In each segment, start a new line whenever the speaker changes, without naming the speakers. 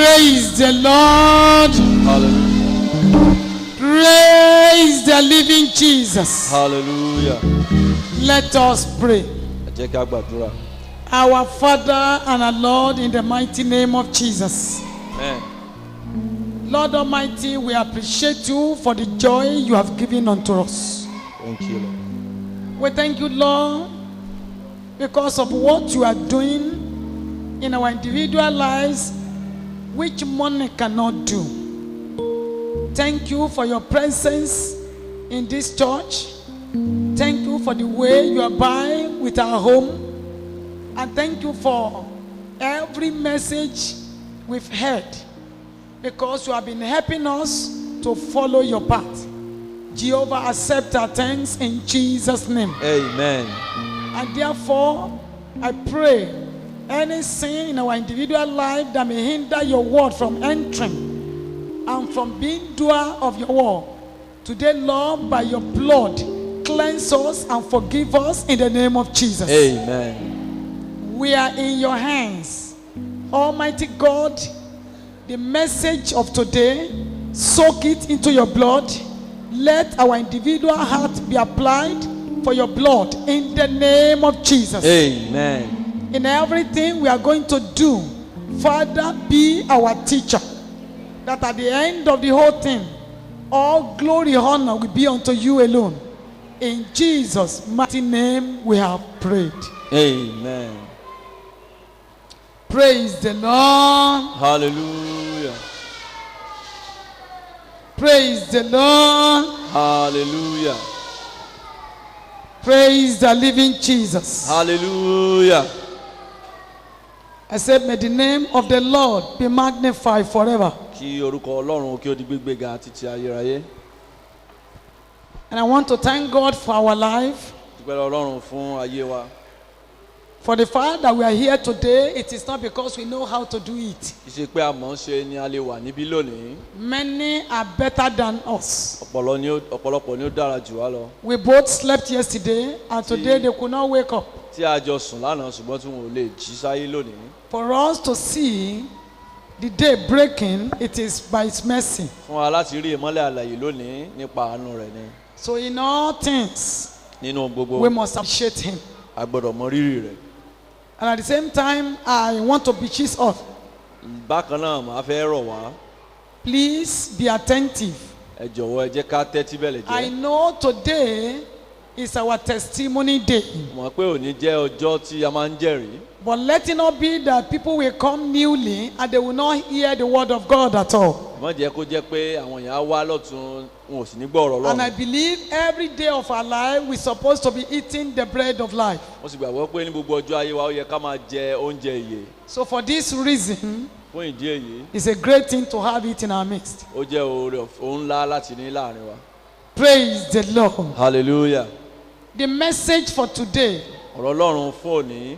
Praise the Lord.
Hallelujah.
Praise the living Jesus.
Hallelujah.
Let us pray.
Ẹ jẹ́ ká gbàdúrà.
Our Father and our Lord, in the mighty name of Jesus.
Amen.
Lord Almighty, we appreciate you for the joy you have given unto us.
Thank you, Lord.
We thank you, Lord, because of what you are doing in our individual lives, which money cannot do. Thank you for your presence in this church. Thank you for the way you abide with our home. And thank you for every message we've heard, because you have been helping us to follow your path. Jehovah, accept our thanks in Jesus' name.
Amen.
And therefore, I pray any sin in our individual life that may hinder your word from entering and from being doer of your word, today, Lord, by your blood, cleanse us and forgive us in the name of Jesus.
Amen.
We are in your hands. Almighty God, the message of today, soak it into your blood. Let our individual heart be applied for your blood in the name of Jesus.
Amen.
In everything we are going to do, Father, be our teacher. That at the end of the whole thing, all glory, honor will be unto you alone. In Jesus' mighty name we have prayed.
Amen.
Praise the Lord.
Hallelujah.
Praise the Lord.
Hallelujah.
Praise the living Jesus.
Hallelujah.
I said, may the name of the Lord be magnified forever.
Kí orúkọ Ọlọ́run kí ó di gbígbéga títí ayérayé.
And I want to thank God for our life.
Dúpẹ́ Ọlọ́run fún ayé wa.
For the fact that we are here today, it is not because we know how to do it.
Kì í ṣe pé a mọ̀ ọ́n ṣe ni a lè wà níbí lónìí.
Many are better than us.
Ọ̀pọ̀lọpọ̀ ni ó dára jù wá lọ.
We both slept yesterday, and today they could not wake up.
Tí a jọ sùn lánàá ṣùgbọ́n tí wọn ò lè jí sáyé lónìí.
For us to see the day breaking, it is by His mercy.
Fún wa láti rí ìmọ́lẹ̀ àlàyé lónìí nípa àánú rẹ̀ ni.
So in all things,
Nínú gbogbo,
we must appreciate Him.
a gbọ́dọ̀ mọ rírì rẹ̀.
And at the same time, I want to beseech us.
Bákan náà, màá fẹ́ rọ̀ wá.
Please be attentive.
Ẹ jọ̀wọ́ ẹ jẹ́ ká tẹ́tí bẹ̀lẹ̀
I
jẹ́.
know today is our testimony day.
Mọ̀ pé òní jẹ́ ọjọ́ tí a máa ń jẹ́rìí.
But let it not be that people will come newly and they will not hear the word of God at all.
Má jẹ́ kó jẹ́ pé àwọn èèyàn á wá lọ́tún wọn ò sì ní gbọ́ ọ̀rọ̀
And I
Ọlọ́run.
believe every day of our life we're supposed to be eating the bread of life.
Mo sì gbàgbọ́ pé ní gbogbo ọjọ́ ayé wa ó yẹ ká máa jẹ oúnjẹ ìyè.
So for this reason,
Fún ìdí èyí,
it's a great thing to have it in our midst.
ó jẹ́ oore ọ̀fẹ́ ńlá láti ní láàrin wa.
Praise the Lord.
Hallelujah.
The message for today,
Ọ̀rọ̀ Ọlọ́run fún òní.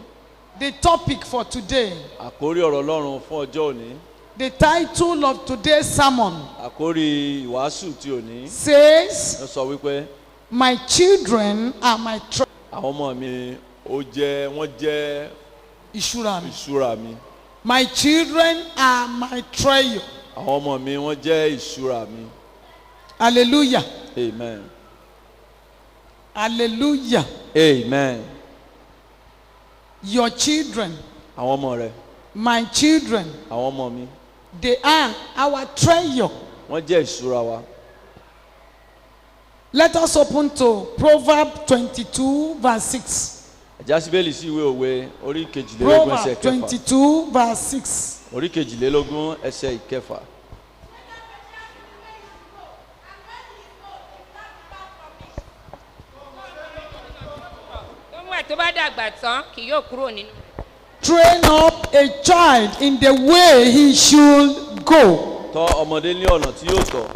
the topic for today,
Àkórí ọ̀rọ̀ Ọlọ́run fún ọjọ́ òní.
the title of today's sermon
Àkórí ìwàásù ti òní.
says,
Ó sọ wípé
my children are my treasure.
àwọn ọmọ mi wọ́n jẹ́
Ìṣúra mi.
ìṣúra mi.
My children are my treasure.
Àwọn ọmọ mi wọ́n jẹ́ ìṣúra mi.
Hallelujah.
Amen.
Hallelujah.
Amen.
Your children,
Àwọn ọmọ rẹ̀,
my children,
àwọn ọmọ mi,
they are our treasure.
wọ́n jẹ́ ìṣúra wa.
Let us open to Proverbs 22 verse 6.
Ẹ̀já Síbélì sí ìwé òwe orí kejìlélógún ẹsẹ̀
Proverbs
kẹfà.
22 verse 6.
Orí kejìlélógún ẹsẹ̀ ìkẹfà.
Ohun ẹ̀ tó bá dàgbà tán kì yóò kúrò nínú rẹ̀.
Train up a child in the way he should go.
Tọ́ ọmọdé ní ọ̀nà tí yóò tọ̀.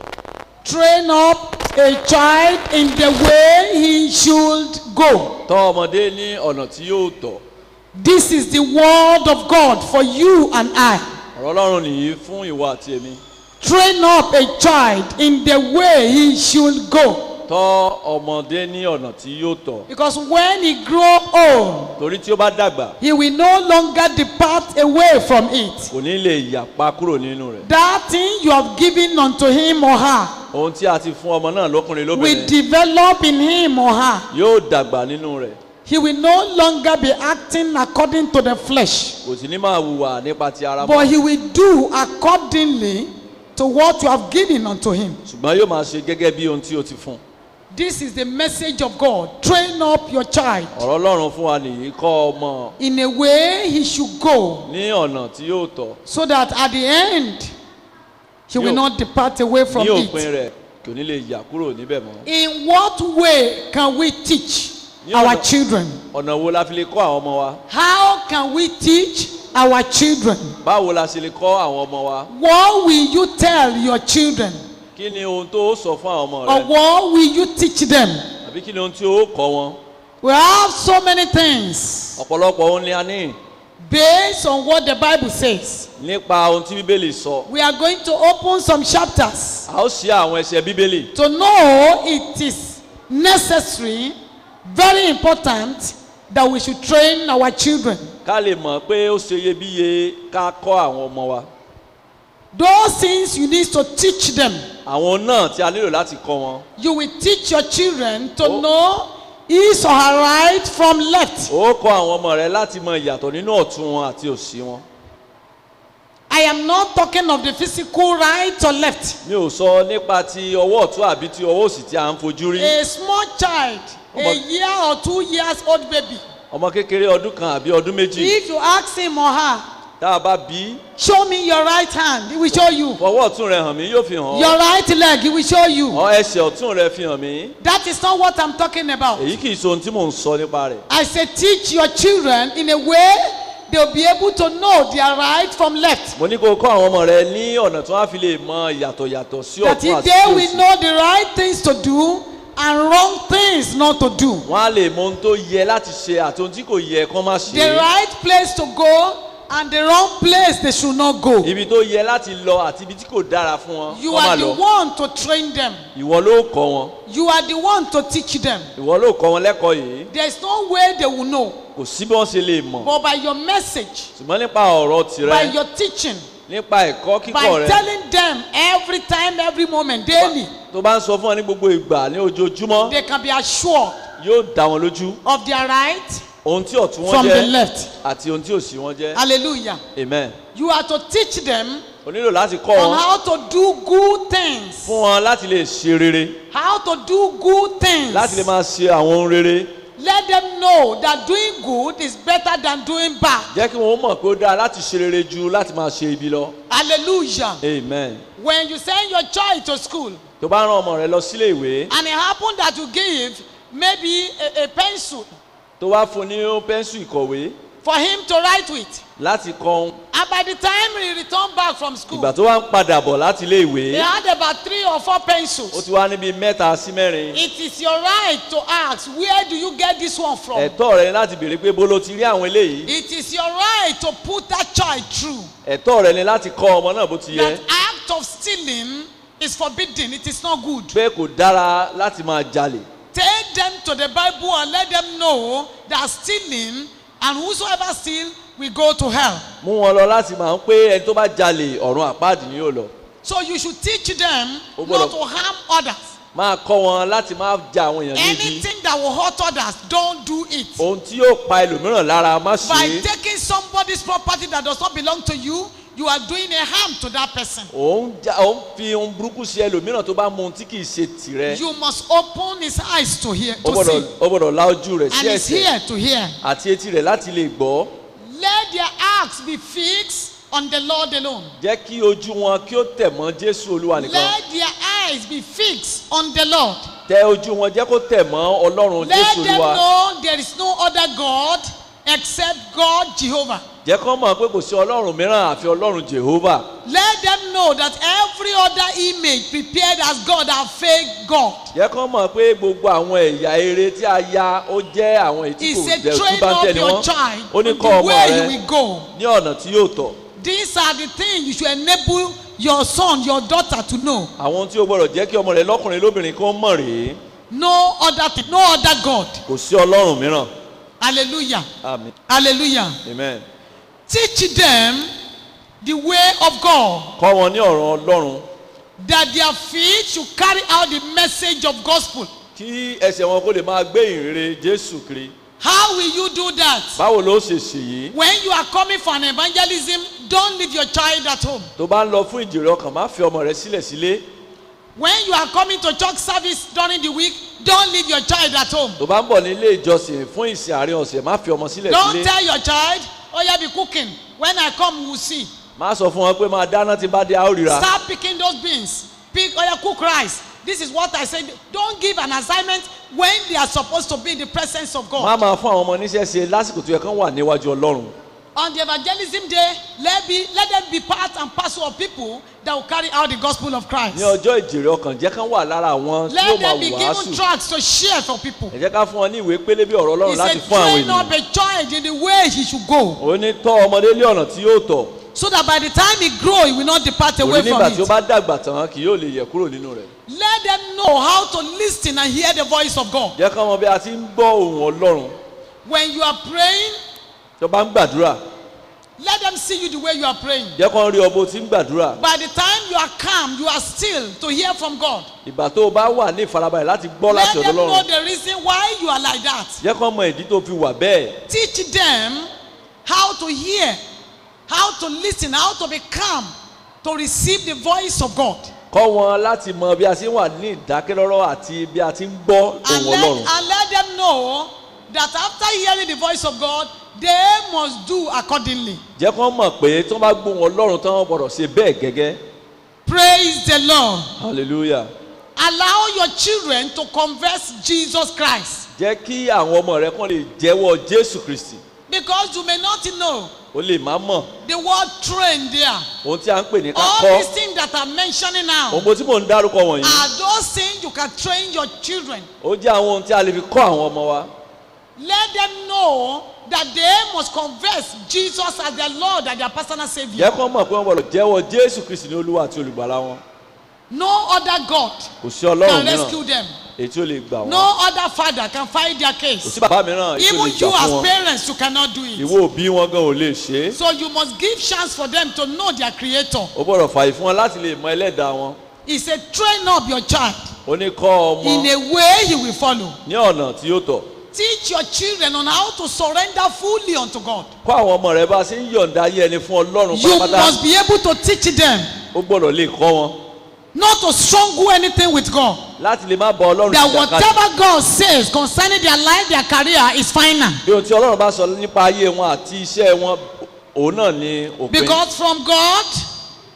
Train up a child in the way he should go.
Tọ́ ọmọdé ní ọ̀nà tí yóò tọ̀.
This is the word of God for you and I.
Ọ̀rọ̀ Ọlọ́run nìyí fún ìwọ àti èmi.
Train up a child in the way he should go.
Tọ́ tọ́ ọmọdé ní ọ̀nà tí yóò tọ́.
Because when he grow old,
Torí tí ó bá dàgbà,
he will no longer depart away from it.
kò ní lè yàpá kúrò nínú rẹ̀.
That thing you have given unto him or her
Ohun tí a ti fún ọmọ náà lọ́kùnrin
will
lóbìnrin
develop in him or her.
yóò dàgbà nínú rẹ̀.
He will no longer be acting according to the flesh,
Kò sì ní máa hùwà nípa ti ara
but
mọ́.
he will do accordingly to what you have given unto him.
Ṣùgbọ́n yóò máa ṣe gẹ́gẹ́ bí ohun tí ó ti fún.
This is the message of God. Train up your child
Ọ̀rọ̀ Ọlọ́run fún wa nìyí, kọ́ ọmọ
in a way he should go,
ní ọ̀nà tí yóò tọ́.
so that at the end he will
Ní
not depart away from
Ní òpin
it.
rẹ̀ kò ní lè yà kúrò níbẹ̀ mọ́.
In what way can we teach
Ní
our
ọ̀nà-
children?
Ọ̀nà wo la fi lè kọ́ àwọn ọmọ wa?
How can we teach our children?
Báwo la ṣe lè kọ́ àwọn ọmọ wa?
What will you tell your children?
Kí ni ohun tó sọ fún àwọn ọmọ
Or
rẹ?
what will you teach them?
Àbí kí ni ohun tí ó kọ́ wọn?
We have so many things
Ọ̀pọ̀lọpọ̀ ohun ni a ní
based on what the Bible says.
nípa ohun tí Bíbélì sọ.
We are going to open some chapters
A ó ṣí àwọn ẹsẹ̀ Bíbélì.
to know it is necessary, very important, that we should train our children.
Ká lè mọ̀ pé ó ṣe iyebíye ká kọ́ àwọn ọmọ wa.
Those things you need to teach them.
Àwọn náà tí a nílò láti kọ́ wọn.
You will teach your children to
Oh.
know his or her right from left.
Ó kọ́ àwọn ọmọ rẹ láti mọ ìyàtọ̀ nínú ọ̀tún wọn àti òsì wọn.
I am not talking of the physical right or left.
Mi ò sọ nípa ti ọwọ́ ọ̀tún àbí ti ọwọ́ òsì tí a ń fojú rí.
A small child, a year or 2 years old baby,
Ọmọ kékeré ọdún kan àbí ọdún méjì.
if you ask him or her,
Tá a bá bí,
show me your right hand, he will show you.
fọwọ́ ọ̀tún rẹ hàn mí yóò fi hàn
Your
ọ́.
right leg, he will show you.
Ẹsẹ̀ ọ̀tún rẹ fi hàn mí.
That is not what I'm talking about.
Èyí kì í ṣe ohun tí mò ń sọ nípa rẹ̀.
I say teach your children in a way they'll be able to know their right from left.
Mo ní kó o kọ́ àwọn ọmọ rẹ ní ọ̀nà tí wọ́n á fi lè mọ ìyàtọ̀ sí
That
ọ̀tún
if
àti
they will
òsì.
know the right things to do and wrong things not to do.
Wọ́n á lè mọ ohun tó yẹ láti ṣe àti ohun tí kò yẹ kán má
The
ṣe.
right place to go and the wrong place they should not go.
Ibi tó yẹ láti lọ àti ibi tí kò dára fún wọn.
You
Kán má
are the
lọ.
one to train them.
Ìwọ ló kọ́ wọn.
You are the one to teach them.
Ìwọ ló kọ́ wọn lẹ́kọ̀ọ́ yìí.
There is no way they will know.
Kò sí bí wọ́n ṣe lè mọ̀.
But by your message,
Ṣùgbọ́n nípa ọ̀rọ̀
by
tìrẹ,
your teaching,
nípa ẹ̀kọ́ kíkọ́
by
rẹ,
telling them every time, every moment, daily,
tó bá ń sọ fún wọn ní gbogbo ìgbà ní ojoojúmọ́,
they can be assured
yóò dá wọn lójú.
of their right
Ohun tí ọ̀tún wọn
from the
jẹ́
left.
àti ohun tí òsì wọn jẹ́.
Hallelujah.
Amen.
You are to teach them
O nílò láti kọ́
on
wọn
how to do good things.
fún wọn láti lè ṣe rere,
How to do good things.
láti lè máa ṣe àwọn ohun rere.
Let them know that doing good is better than doing bad.
Jẹ́ kí wọ́n mọ̀ pé ó dára láti ṣe rere ju láti máa ṣe ibi lọ.
Hallelujah.
Amen.
When you send your child to school
Tó bá rán ọmọ rẹ lọ sílé ìwé,
and it happened that you give maybe a pencil
tó wá fún ní pẹ́ńsù ìkọ̀wé
for him to write with,
láti kọ ohun.
and by the time he returned back from school,
Ìgbà tó wá ń padà bọ̀ láti ilé
he
ìwé,
had about 3 or 4
ó
pencils.
ti wá níbi mẹ́ta sí mẹ́rin.
It is your right to ask, where do you get this one from?
Ẹ̀tọ́ rẹ ni láti béèrè pé bó ló ti rí àwọn eléyìí.
It is your right to put that child through.
Ẹ̀tọ́ rẹ ni láti kọ́ ọmọ náà bó ti yẹ.
That act of stealing is forbidden. It is not good.
Pé kò dára láti máa jalè.
Take them to the Bible and let them know that stealing and whosoever steal will go to hell.
Mú wọn lọ láti máa ń pé ẹni tó bá jalè ọ̀run àpáàdì ni yóò lọ.
So you should teach them
O gbọ́dọ̀-
not to harm others.
Máa kọ́ wọn láti máa ja àwọn èèyàn níbi.
Anything that will hurt others, don't do it.
Ohun tí yóò pa ẹlòmíràn lára má ṣe
By
é.
taking somebody's property that does not belong to you, you are doing a harm to that person.
Òun fi ohun burúkú ṣe ẹlòmíràn tó bá mú ohun tí kì í ṣe tìrẹ.
You must open his eyes to hear,
Ó
to see,
gbọ́dọ̀ la ojú rẹ̀
and
sí
his
ẹ̀ṣẹ̀
ear to hear.
àti etí rẹ̀ láti lè gbọ́.
Let their acts be fixed on the Lord alone.
Jẹ́ kí ojú wọn kí ó tẹ̀ mọ́ Jésù Olúwa nìkan.
Let their eyes be fixed on the Lord.
Tẹ ojú wọn jẹ́ kó tẹ̀ mọ́ Ọlọ́run
Let
Jésù
them
Olúwa.
know there is no other God except God Jehovah.
Jẹ́ kó mọ̀ pé kò sí Ọlọ́run mìíràn àfi Ọlọ́run Jehovah.
Let them know that every other image prepared as God are fake God.
Jẹ́ kó mọ̀ pé gbogbo àwọn ẹ̀yà eré tí a ya ó jẹ́ àwọn èyí tí
He
kò
said,
jẹ́
train
tí bá ń
up
tẹ̀lé
your
wọn.
child
Ó ní
in
kọ́
the
ọmọ
way he
rẹ
will go.
ní ọ̀nà tí yóò tọ̀.
These are the things you should enable your son, your daughter to know.
Àwọn tí o gbọ́dọ̀ jẹ́ kí ọmọ rẹ lọ́kùnrin lóbìnrin kó mọ̀ rèé.
No other thing, no other God.
kò sí ọlọ́run mìíràn.
Hallelujah.
Àmín.
Hallelujah.
Amen.
Teach them the way of God,
Kọ́ wọn ní ọ̀rọ̀ ọlọ́run
that their feet should carry out the message of gospel.
kí ẹsẹ̀ wọn kó lè máa gbé ìrere Jésù kiri.
How will you do that?
Báwo ló ṣe ṣèyí?
When you are coming for an evangelism, don't leave your child at home.
Tó bá ń lọ fún ìjèrè ọkàn, má fi ọmọ rẹ sílẹ̀ sílé.
When you are coming to church service during the week, don't leave your child at home.
Tó bá ń bọ̀ ní ilé ìjọsìn fún ìsìn àárín ọ̀sẹ̀, má fi ọmọ sílẹ̀
Don't
sílé.
tell your child, oh, yeah, be cooking. When I come, we'll see.
Má sọ fún wọn pé máa dáná tí bá dé a ó ríra.
Start picking those beans. Pick, oh, yeah, cook rice. This is what I said. Don't give an assignment when they are supposed to be in the presence of God.
Má máa fún àwọn ọmọ níṣẹ́ ṣe lásìkò tó yẹ kán wà níwájú Ọlọ́run.
On the evangelism day, let them be part and parcel of people that will carry out the gospel of Christ.
Ní ọjọ́ ìjèrè ọkàn, jẹ́ kán wà lára àwọn tí
Let
yóò máa
them be given
wàásù.
tracts to share for people.
Ẹ jẹ́ ká fún wọn ní ìwé pélébé ọ̀rọ̀ Ọlọ́run
He
láti
said,
fún àwọn
train up
ènìyàn.
a child in the way he should go,
Ó ní tọ́ ọmọdé lé ọ̀nà tí yóò tọ̀.
so that by the time he grow, he will not depart away
Òní
from
nígbà tí ó
it.
bá dàgbà tán kì yóò lè yẹ̀ kúrò nínú rẹ̀.
Let them know how to listen and hear the voice of God.
Jẹ́ kán mọ bí a ti ń gbọ́ ohùn Ọlọ́run.
When you are praying,
Tó bá ń gbàdúrà,
let them see you the way you are praying.
jẹ́ kán rí ọ bó ti ń gbàdúrà.
By the time you are calm, you are still to hear from God.
Ìgbà tó o bá wà ní ìfarabalẹ̀ láti gbọ́
Let
láti ọ̀dọ̀
them know
Ọlọ́run.
the reason why you are like that.
Jẹ́ kán mọ ìdí tó fi wà bẹ́ẹ̀.
Teach them how to hear, how to listen, how to be calm, to receive the voice of God.
Kọ́ wọn láti mọ bí a ti ń wà ní ìdákẹ́rọ́rọ́ àti bí a ti ń gbọ́
And
ohùn Ọlọ́run.
let them know that after hearing the voice of God, they must do accordingly.
Jẹ́ kán mọ̀ pé tí wọ́n bá gbóhùn Ọlọ́run tán wọ́n gbọ́dọ̀ ṣe bẹ́ẹ̀ gẹ́gẹ́.
Praise the Lord.
Hallelujah.
Allow your children to confess Jesus Christ.
Jẹ́ kí àwọn ọmọ rẹ kán lè jẹ́wọ́ Jésù Kristi.
Because you may not know
O lè má mọ̀
the word train there.
ohun tí a ń pè ní ká
All
kọ́.
these things that I'm mentioning now
Ohun tí mò ń dárúkọ wọ̀nyí.
are those things you can train your children.
Ó jẹ́ àwọn ohun tí a lè fi kọ́ àwọn ọmọ wa.
Let them know that they must confess Jesus as their Lord and their personal Savior.
Jẹ́ kán mọ̀ pé wọ́n gbọ́dọ̀ jẹ́wọ́ Jésù Kristi ní Olúwa àti Olùgbàlà wọn.
No other God
Kò sí Ọlọ́run
can
mìíràn
rescue them.
èyí tí ó lè gbà wọ́n.
No other father can fight their
Kò
case.
sí bàbá mìíràn èyí tí ó
Even
lè
you
gbà fún
as
wọn.
parents, you cannot do it.
Ìwọ òbí wọn gan ò lè ṣe é.
So you must give chance for them to know their Creator.
Ó gbọ́dọ̀ fààyè fún wọn láti lè mọ ẹlẹ́dàá wọn.
He said, train up your child
Ó ní kọ́
in
ọmọ
a way he will follow.
ní ọ̀nà tí ó tọ́.
Teach your children on how to surrender fully unto God.
Kọ́ àwọn ọmọ rẹ bá ṣe ń yọ̀ǹda ayé ẹni fún Ọlọ́run
You
pátápátá.
must be able to teach them
Ó gbọ́dọ̀ lè kọ́ wọn
not to struggle anything with God.
láti lè má bá Ọlọ́run
That
jìjàkadì.
whatever God says concerning their life, their career is final.
Bí ohun tí Ọlọ́run bá sọ nípa ayé wọn àti iṣẹ́ wọn, òun náà ni òpin.
Because from God,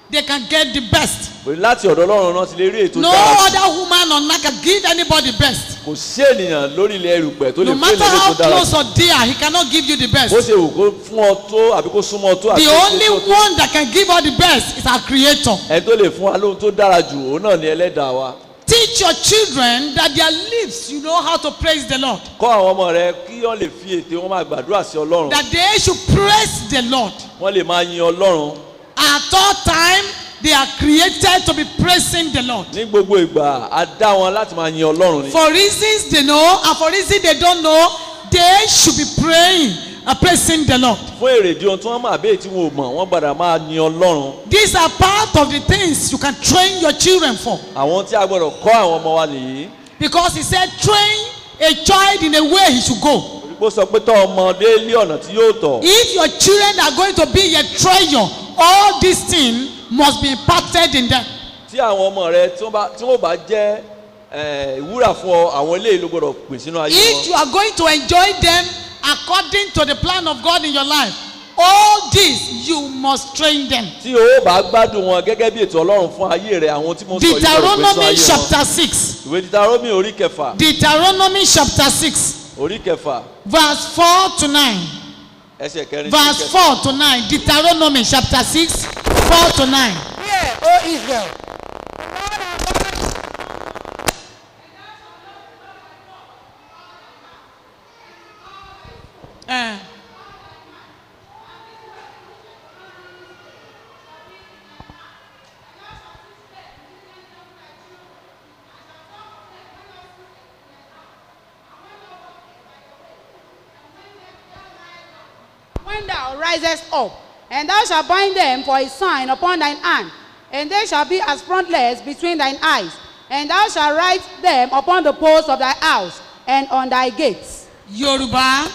they can get the best.
Láti ọ̀dọ̀ Ọlọ́run náà ti lè rí ètò
No
dára jù.
other woman on earth can give anybody best.
Kò sí ènìyàn lórí ilẹ̀ erùpẹ̀ tó lè
No
fún
matter
ènìyàn
how
tó dára
close
jù.
or dear, he cannot give you the best.
Bó ṣe wù kó fún ọ tó àbí kó súnmọ́ ọ tó àti
The
kó
only
tó tó.
one that can give us the best is our Creator.
Ẹni tó lè fún wa lóhun tó dára jù, òun náà ni ẹlẹ́dàá wa.
Teach your children that their lips, you know how to praise the Lord.
Kọ́ àwọn ọmọ rẹ kí wọ́n lè fi ètè wọn máa gbàdúrà sí Ọlọ́run.
That they should praise the Lord.
Wọ́n lè máa yin Ọlọ́run.
At all time, they are created to be praising the Lord.
Ní gbogbo ìgbà, a dá wọn láti máa yin Ọlọ́run ni.
For reasons they know and for reasons they don't know, they should be praying and praising the Lord.
Fún èrèdí ohun tí wọ́n mọ̀ àbí èyí tí wọn ò mọ̀, wọ́n gbọ́dọ̀ máa yin Ọlọ́run.
These are part of the things you can train your children for.
Àwọn tí a gbọ́dọ̀ kọ́ àwọn ọmọ wa nìyí.
Because he said, train a child in a way he should go.
Ó sọ pé tọ́ ọmọdé lé ọ̀nà tí yóò tọ̀.
If your children are going to be a treasure, all these things must be imparted in them.
Tí àwọn ọmọ rẹ tí wọ́n bá jẹ́ ìwúrà fún ọ, àwọn eléyìí ló gbọ́dọ̀ pín sínú ayé
If
wọn.
you are going to enjoy them according to the plan of God in your life, all this you must train them.
Tí o bá gbádùn wọn gẹ́gẹ́ bí ètò Ọlọ́run fún ayé rẹ, àwọn tí mo sọ yìí gbọ́dọ̀ pín sínú
Deuteronomy
ayé wọn.
chapter 6.
Ìwé Deuteronomy orí kẹfà.
Deuteronomy chapter 6,
Orí kẹfà.
verse 4 to 9.
Ẹsẹ̀ kẹrin.
Verse 4 to 9. Deuteronomy chapter 6, 4 to 9.
Hear, O Israel. when thou risest up, and thou shalt bind them for a sign upon thine hand, and they shall be as frontlets between thine eyes, and thou shalt write them upon the posts of thy house and on thy gates.
Yorùbá.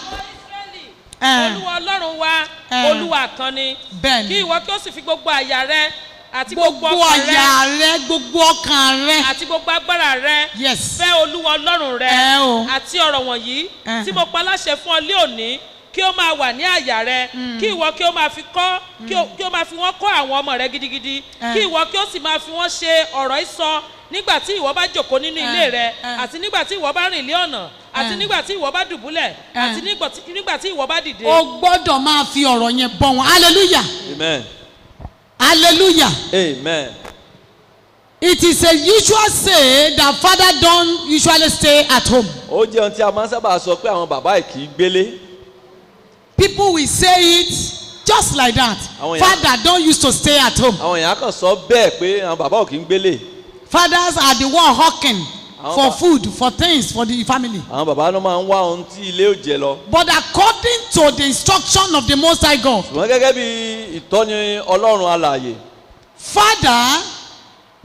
olúwa ọlọ́run wa olúwa kan ni
Bẹ́ẹ̀ni.
kí ìwọ kí ó sì fi gbogbo àyà rẹ àti gbogbo
Gbogbo
ọkàn rẹ
àyà rẹ, gbogbo ọkàn rẹ.
àti gbogbo agbára rẹ
Yes.
fẹ́ olúwa ọlọ́run rẹ
O.
àti ọ̀rọ̀ wọ̀nyí tí mo pa láṣẹ fún ọ lé òní kí ó máa wà ní àyà rẹ kí ìwọ kí ó máa fi kọ́ kí ó máa fi wọ́n kọ́ àwọn ọmọ rẹ gidigidi kí ìwọ kí ó sì máa fi wọ́n ṣe ọ̀rọ̀ ìsọ nígbà tí ìwọ bá jókòó nínú ilé rẹ àti nígbà tí ìwọ bá rìn lé ọ̀nà àti nígbà tí ìwọ bá dùbúlẹ̀ àti nígbà tí ìwọ bá dìde.
O gbọ́dọ̀ máa fi ọ̀rọ̀ yẹn bọ́ wọn. Hallelujah.
amen
Hallelujah.
amen.
It is a usual say that father don't usually stay at home.
ó jẹ́ ohun tí a máa ń sábà sọ pé àwọn bàbá yìí kì í gbélé.
People will say it just like that.
Àwọn èèyàn-
Father don't used to stay at home.
àwọn èèyàn kàn sọ bẹ́ẹ̀ pé àwọn bàbá ò kì í gbélé.
Fathers are the one hawking
Àwọn
for
ba-
food, for things, for the family.
àwọn bàbá náà máa ń wá ohun tí ilé ò jẹ lọ.
But according to the instruction of the Most High God,
ṣùgbọ́n gẹ́gẹ́ bí ìtọ́ni ọlọ́run alààyè
father,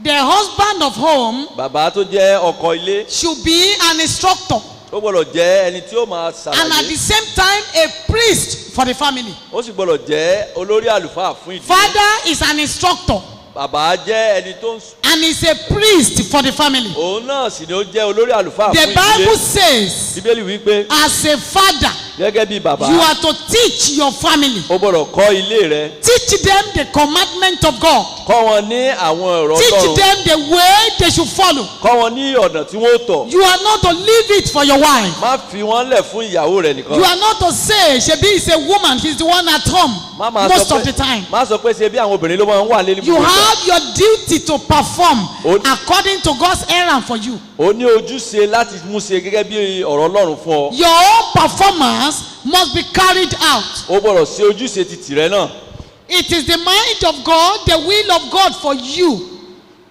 the husband of home,
bàbá tó jẹ́ ọkọ ilé
should be an instructor
ó gbọ́dọ̀ jẹ́ ẹni tí ó máa
and at the
ṣàlàyé
same time a priest for the family.
ó sì gbọ́dọ̀ jẹ́ olórí àlùfáà fún ìdílé.
Father is an instructor
bàbá jẹ́ ẹni tó ń
and is a priest for the family.
òun náà sì ni ó jẹ́ olórí àlùfáà
The
fún
Bible
ìdílé.
says,
bíbélì wípé
as a father,
gẹ́gẹ́ bí bàbá
you are to teach your family.
ó gbọ́dọ̀ kọ́ ilé rẹ
Teach them the commandment of God.
kọ́ wọn ní àwọn ọ̀rọ̀
Teach
ọlọ́run
them the way they should follow.
kọ́ wọn ní ọ̀nà tí wọ́n ó tọ̀
You are not to leave it for your wife.
má fi wọ́n lẹ̀ fún ìyàwó rẹ nìkan.
You are not to say, Shebi is a woman, she's the one at home
Má máa
most
sọ
of
pé-
the time.
má sọ pé ṣe bí àwọn obìnrin ló máa ń wà lé ní
You
gbogbo ìgbà.
have your duty to perform
O-
according to God's errand for you.
ó ní ojúṣe láti mú ṣe gẹ́gẹ́ bí ọ̀rọ̀ ọlọ́run fún ọ.
Your own performance must be carried out.
ó gbọ́dọ̀ ṣe ojúṣe ti tìrẹ náà.
It is the mind of God, the will of God for you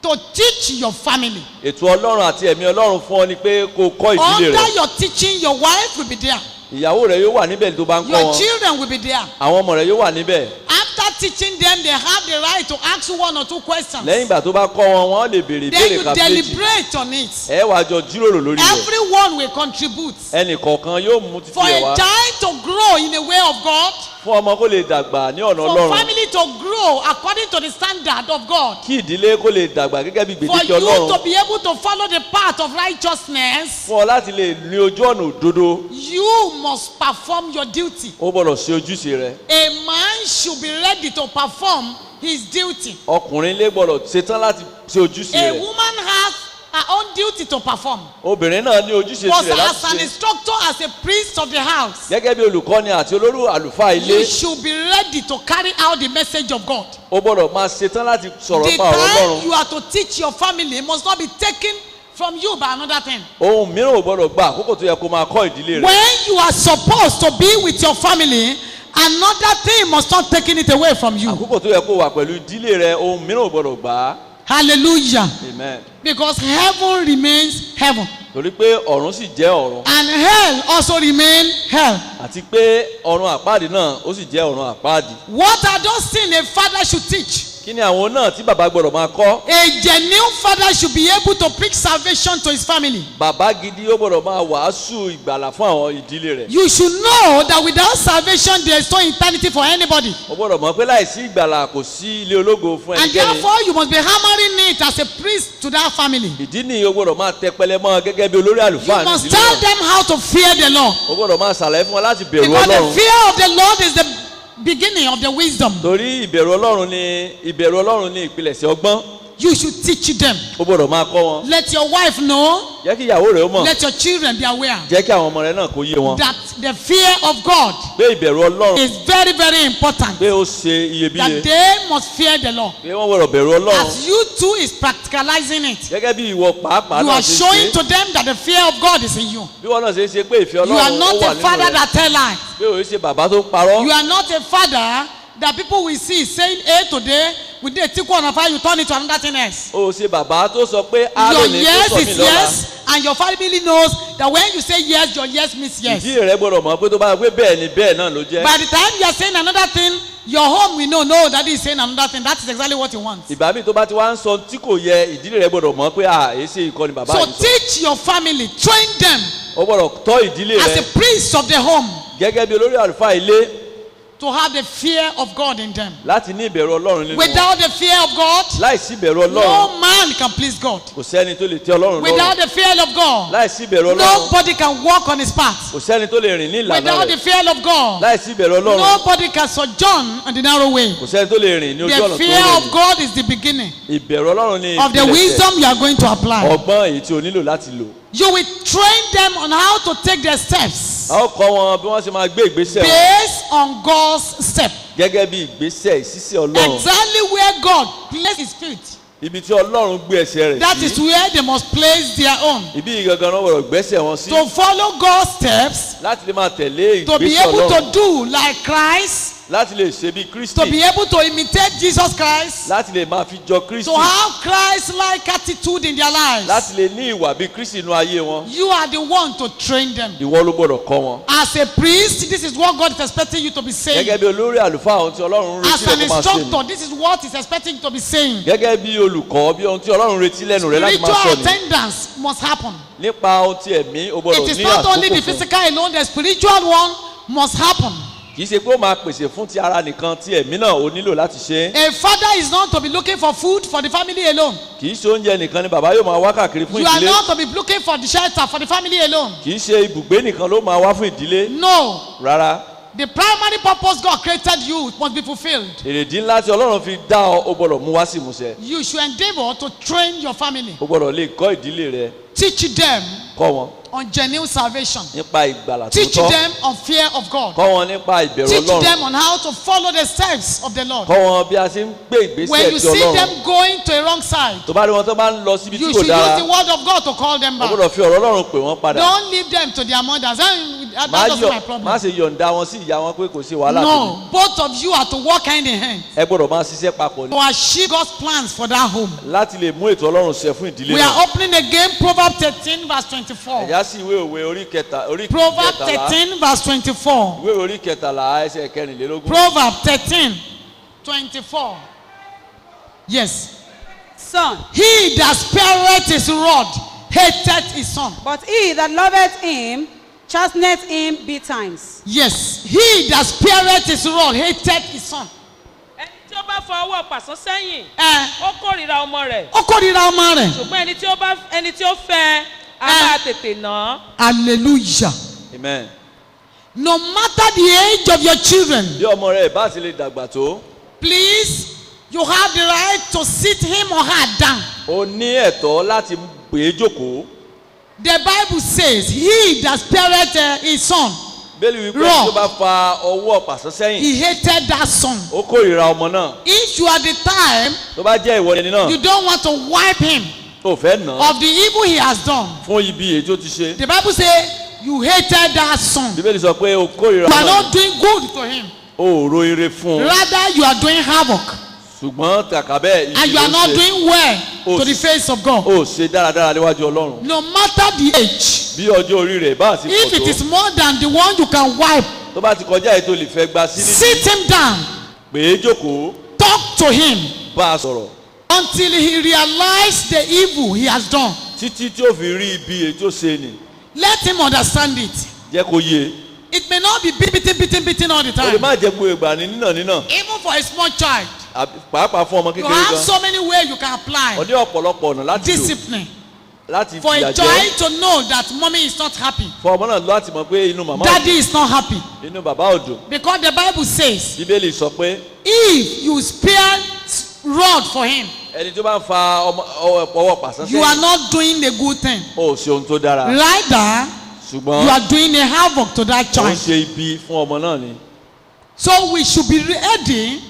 to teach your family.
ètò ọlọ́run àti ẹ̀mí ọlọ́run fún ọ ni pé kó o kọ́ ìdílé
Under
rẹ.
your teaching, your wife will be there.
ìyàwó rẹ yóò wà níbẹ̀ tó bá ń kọ́
Your
wọn.
children will be there.
àwọn ọmọ rẹ yóò wà níbẹ̀.
After teaching them, they have the right to ask you one or two questions.
lẹ́yìn ìgbà tó bá kọ́ wọn wọ́n lè béèrè
Then
ìbéèrè
you
kan méjì.
deliberate on it.
ẹ wàá jọ jíròrò lórí rẹ̀.
Everyone will contribute.
ẹnì kọ̀ọ̀kan yóò mú títí
For
ẹ̀
a
wá.
child to grow in the way of God,
fún ọmọ kó lè dàgbà ní ọ̀nà
for
ọlọ́run.
family to grow according to the standard of God,
kí ìdílé kó lè dàgbà gẹ́gẹ́ bí
for
gbèdéke
you to
ọlọ́run.
be able to follow the path of righteousness,
fún ọ láti lè ní ojú ọ̀nà òdodo.
you must perform your duty.
ó gbọ́dọ̀ ṣe ojúṣe rẹ̀.
A man should be ready to perform his duty.
ọkùnrin lè gbọ́dọ̀ ṣetán láti ṣe ojúṣe
A
rẹ̀.
woman has her own duty to perform.
obìnrin náà ní ojúṣe
But
tirẹ̀
as
láti
an
ṣe.
instructor, as a priest of the house,
gẹ́gẹ́ bí olùkọ́ni àti olórí àlùfáà ilé.
you should be ready to carry out the message of God.
ó gbọ́dọ̀ máa ṣetán láti sọ̀rọ̀
The
pa ọ̀rọ̀
time
ọlọ́run.
you are to teach your family must not be taken from you by another thing.
ohun mìíràn ò gbọ́dọ̀ gba àkókò tó yẹ kó máa kọ́ ìdílé rẹ̀.
When you are supposed to be with your family, another thing must not take it away from you.
àkókò tó yẹ kó wà pẹ̀lú ìdílé rẹ̀ ohun mìíràn ò gbọ́dọ̀ gbà á.
Hallelujah.
amen.
Because heaven remains heaven.
torí pé ọ̀run sì jẹ́ ọ̀run.
And hell also remains hell.
àti pé ọ̀run àpáàdì náà ó sì jẹ́ ọ̀run àpáàdì.
What are those things a father should teach?
kí ni àwọn náà tí bàbá gbọ́dọ̀ máa kọ́?
A genuine father should be able to preach salvation to his family.
bàbá gidi ó gbọ́dọ̀ máa wàásù ìgbàlà fún àwọn ìdílé rẹ̀.
You should know that without salvation there is no eternity for anybody.
ó gbọ́dọ̀ mọ̀ pé láìsí ìgbàlà kò sí ilé ológo fún
And
ẹnikẹ́ni.
therefore you must be hammering it as a priest to that family.
ìdí nìyí ó gbọ́dọ̀ máa tẹpẹlẹ mọ́ gẹ́gẹ́ bí olórí
You
àlùfáà ní
must
ìdílé
tell
náà.
them how to fear the Lord.
ó gbọ́dọ̀ máa ṣàlàyé fún wọn láti bẹ̀rù
Because the
ọlọ́run.
fear of the Lord is the beginning of the wisdom.
torí ìbẹ̀rù ọlọ́run ní ìpilẹ̀ṣẹ̀ ọgbọ́n.
You should teach them.
ó gbọ́dọ̀ máa kọ́ wọn.
Let your wife know.
jẹ́ kí ìyàwó rẹ̀ ó mọ̀.
Let your children be aware
jẹ́ kí àwọn ọmọ rẹ̀ náà kó yé wọn.
that the fear of God
pé ìbẹ̀rù ọlọ́run
is very, very important.
pé ó ṣe iyebíye.
That they must fear the Lord.
pé wọ́n gbọ́dọ̀ bẹ̀rù ọlọ́run.
As you too is practicalizing it.
gẹ́gẹ́ bí ìwọ pàápàá
You
náà
are
ṣe
showing
ṣe.
to them that the fear of God is in you.
bí wọ́n náà ṣe pé ìfẹ́
You are
ọlọ́run ó
not
wà
a
nínú
father
rẹ̀.
that tell lies.
pé òun ṣe bàbá tó parọ́.
You are not a father that people will see saying A today with the tick one of fire, you turn it to another thing else.
o ṣe bàbá tó sọ pé a
Your
lè ní
yes
tó sọ mí
is
lọ́la.
yes, and your family knows that when you say yes, your yes means yes.
ìdí rẹ gbọ́dọ̀ mọ̀ pé tó bá gbé bẹ́ẹ̀ ni bẹ́ẹ̀ náà ló jẹ́.
By the time you are saying another thing, your home will know, no, that is saying another thing. That is exactly what he wants.
ìgbà míì tó bá ti wá ń sọ tí kò yẹ ìdílé rẹ gbọ́dọ̀ mọ̀ pé èsì ìkọ́ni bàbá
So
yìí sọ.
teach your family, train them
o gbọ́dọ̀ tọ́ ìdílé
as
rẹ
a priest of the home
gẹ́gẹ́ bí olórí àlùfáà ilé
to have the fear of God in them.
láti ní ìbẹ̀rù ọlọ́run nínú wọn.
Without the fear of God,
láìsí ìbẹ̀rù ọlọ́run
no man can please God.
kò sẹ́ni tó lè tẹ́ ọlọ́run
Without
lọ́rùn.
the fear of God,
láìsí ìbẹ̀rù ọlọ́run
nobody can walk on his path.
kò sẹ́ni tó lè rìn ní ìlànà
Without the
rẹ̀.
fear of God,
láìsí ìbẹ̀rù ọlọ́run
nobody can sojourn on the narrow way.
kò sẹ́ni tó lè rìn ní ojú
The
ọ̀nà tó
fear of
rìn.
God is the beginning
ìbẹ̀rù ọlọ́run ni
of the
ìpilẹ̀ṣẹ̀.
wisdom you are going to apply.
ọgbọ́n èyí tí o nílò láti lò.
You will train them on how to take their steps
a ó kọ́ wọn bí wọ́n ṣe máa gbé ìgbésẹ̀ wọn
based on God's step.
gẹ́gẹ́ bí ìgbésẹ̀ ìṣísẹ̀ ọlọ́run.
Exactly where God placed his feet.
ibi tí ọlọ́run gbé ẹsẹ̀ rẹ̀
That is
sí.
where they must place their own.
ibi yìí gangan náà gbọ́dọ̀ gbẹ́sẹ̀ wọn sí.
To follow God's steps,
láti lè máa tẹ̀lé
to be
ìgbésẹ̀
able to
ọlọ́run.
do like Christ,
láti lè ṣe bí
to
Kristi.
be able to imitate Jesus Christ,
láti lè máa fi jọ Kristi.
to have Christ-like attitude in their lives.
láti lè ní ìwà bí Kristi inú ayé wọn.
You are the one to train them.
ìwọ ló gbọ́dọ̀ kọ́ wọn.
As a priest, this is what God is expecting you to be saying.
gẹ́gẹ́ bí olórí àlùfáà ohun tí ọlọ́run ń
As
retí
an
rẹ̀ kó máa ṣe
instructor,
ni.
this is what He's expecting you to be saying.
gẹ́gẹ́ bí olùkọ́ bí ohun tí ọlọ́run retí lẹ́nu rẹ̀ láti máa
Spiritual
sọ ni.
attendance must happen.
nípa ohun tí ẹ̀mí o gbọ́dọ̀
It is
ní
not only the
àkókò fún.
physical alone, the spiritual one must happen.
kì í ṣe pé ó máa pèsè fún ti ara nìkan tí ẹ̀mí náà ó nílò láti ṣe.
A father is not to be looking for food for the family alone.
kì í ṣe oúnjẹ nìkan ni bàbá yóò máa wá káàkiri fún
You are
ìdílé.
not to be looking for the shelter for the family alone.
kì í ṣe ibùgbé nìkan ló máa wá fún ìdílé.
No.
rárá
The primary purpose God created you must be fulfilled.
èrèdí ńlá tí ọlọ́run fi dá ọ ó gbọ́dọ̀ mú wá sí ìmúṣẹ.
You should endeavor to train your family.
ó gbọ́dọ̀ lè kọ́ ìdílé rẹ
Teach them
kọ́ wọn
on genuine salvation.
nípa ìgbàlà tó
Teach
tọ́.
them on fear of God.
kọ́ wọn nípa ìbẹ̀rù
Teach
ọlọ́run.
them on how to follow the steps of the Lord.
kọ́ wọn bí a ṣe ń gbé ìgbésẹ̀
When you
ti
see
ọlọ́run.
them going to a wrong side,
tó bá rí wọn tó bá ń lọ síbi tí
you
kò
should use
dára
the word of God to call them
o
back.
gbọ́dọ̀ fi ọ̀rọ̀ ọlọ́run pè wọ́n padà.
Don't leave them to their mothers. That
má
doesn't my problem.
ṣe yọ̀ǹda wọn sí ìyá wọn pé kò sí wàhálà tó ní.
No, both of you are to work hand in hand
ẹ gbọ́dọ̀ máa ṣiṣẹ́ papọ̀
to
ní.
achieve God's plans for that home.
láti lè mú ètò ọlọ́run ṣẹ fún ìdílé
We
náà.
are opening again Proverbs 13 verse 24.
ẹ̀yà sí ìwé òwe orí
Proverbs
kẹtàlá
13 verse 24.
ìwé orí kẹtàlá ẹsẹ̀ kẹrìnlélógún.
Proverbs 13 24. Yes.
Son,
He that spareth his rod hateth his son.
but he that loveth him chasteneth him betimes.
Yes. He that spareth his rod hateth his son.
ẹni tí ó bá fa ọwọ́ pàṣán sẹ́yìn
Eh,
ó kórìíra ọmọ rẹ̀
ó kórìíra ọmọ rẹ̀.
ṣùgbọ́n ẹni tí ó fẹ́ á máa tètè nà án.
Hallelujah.
amen.
No matter the age of your children,
bí ọmọ rẹ bá ti lè dàgbà tó
please, you have the right to sit him or her down.
o ní ẹ̀tọ́ láti pè é jókòó.
The Bible says, he that spareth his son,
bẹ́ẹ̀ni wípé
Rọ.
tó bá fa ọwọ́ pàṣán sẹ́yìn
he hated that son.
ó kórìíra ọmọ náà.
If you are the time,
tó bá jẹ́ ìwọ ẹni náà
you don't want to wipe him
tó fẹ́ nà án
of the evil he has done.
fún ibi èyí tó ti ṣe.
The Bible says, you hated that son.
bíbélì sọ pé o kórìíra
You are
ọmọ
not doing good to him.
o ò ro ire fún un.
Rather, you are doing havoc.
ṣùgbọ́n kàkà bẹ́ẹ̀
And you
ibi
are
ló
not
ṣe.
doing well
Oh,
to the face of God.
o ò ṣe dáradára níwájú ọlọ́run.
No matter the age,
bí ọjọ́ orí rẹ̀ bá ti
if it
pọ̀
is more than the one you can wipe,
tó bá ti kọjá èyí tó lè fẹ́ gba sí ní
sit him down,
pè é jókòó
talk to him
bá a sọ̀rọ̀
until he realizes the evil he has done.
títí tí ó fi rí ibi èyí tó ṣe nì
Let him understand it.
jẹ́ kó yé.
It may not be beating all the
o lè
time.
má jẹ́ gbogbo ìgbà ní nínà
Even for a small child,
pàápàá fún ọmọ
you
kékeré
have
gan.
so many ways you can
o
apply
ní ọ̀pọ̀lọpọ̀ ọ̀nà láti lò
discipline
láti
for a
fìyà
child
jẹ
to know that mommy is not happy,
fún ọmọ náà láti mọ̀ pé inú màmá
daddy is not happy.
ò inú bàbá ò dùn.
Because the Bible says,
bíbélì sọ pé
if you spare rod for him,
ẹni tó bá ń fa ọwọ́ pàṣán
you are
sẹ́yìn
not doing a good thing.
ó ṣe ohun tó dára
Rather,
ṣùgbọ́n
you are doing a havoc to that
ó ń
child.
ṣe ibi fún ọmọ náà ni.
So we should be ready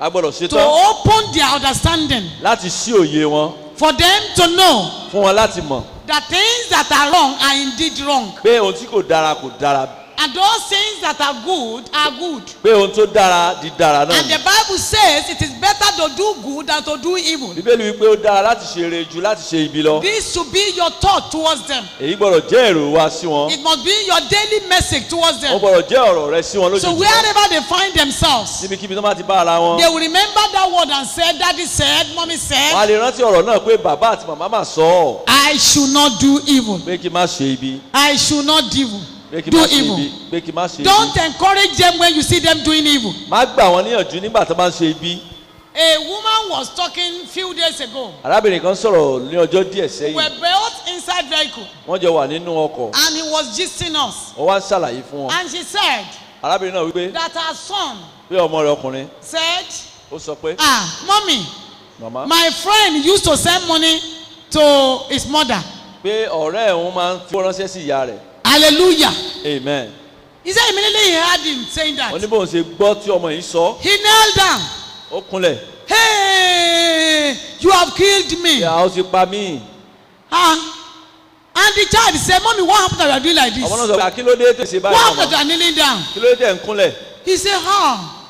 a gbọ́dọ̀
to
ṣetán
open their understanding
láti ṣí òye wọn
for them to know
fún wọn láti mọ̀
that things that are wrong are indeed wrong.
pé ohun tí kò dára kò dára
And those things that are good are good.
pé ohun tó dára di dára náà
And
ni.
the Bible says it is better to do good than to do evil.
bíbélì wípé ó dára láti ṣe rere ju láti ṣe ibi lọ.
This should be your thought towards them.
èyí gbọ́dọ̀ jẹ́ èrò wa sí wọn.
It must be your daily message towards
ó
them.
gbọ́dọ̀ jẹ́ ọ̀rọ̀ rẹ sí wọn
So
lójoojúmọ́.
wherever they find themselves,
níbikíbi tó bá ti bá ara wọn.
they will remember that word and say, Daddy said, Mommy
wọ́n á
said,
lè rántí ọ̀rọ̀ náà pé bàbá àti màmá mà sọ ọ́
I should not do evil.
pé kí n má ṣe ibi.
I should not do
pé kí n
do
má ṣe
evil.
ibi. pé kí n má ṣe ibi.
Don't encourage them when you see them doing evil.
má gbà wọ́n níyànjú nígbà tó bá ń ṣe ibi.
A woman was talking few days ago.
arábìnrin kan sọ̀rọ̀ ní ọjọ́ díẹ̀
We
sẹ́yìn.
were both inside vehicle
wọ́n jọ wà nínú ọkọ̀.
and he was gisting us.
wọ́n wá ń ṣàlàyé fún wọn.
And she said
arábìnrin náà wípé
that her son
pé ọmọ rẹ̀ ọkùnrin
said,
ó sọ pé
Mommy,
màmá
my friend used to send money to his mother.
pé ọ̀rẹ́ òun máa ń fi owó ránṣẹ́ sí ìyá rẹ̀.
Hallelujah.
amen.
He said immediately he heard him saying that.
wọ́n ní bóun ṣe gbọ́ tí ọmọ yìí sọ
He knelt down.
ó kúnlẹ̀.
Hey, you have killed me.
ìyá ó ti pa mí.
And the child said, Mommy, what happened that you are doing like this?
ọmọ náà sọ pé àkílódé tó ṣe
What
báyìí
happened that you
màmá
are kneeling down?
kílódé tẹ̀ ń kúnlẹ̀.
He said,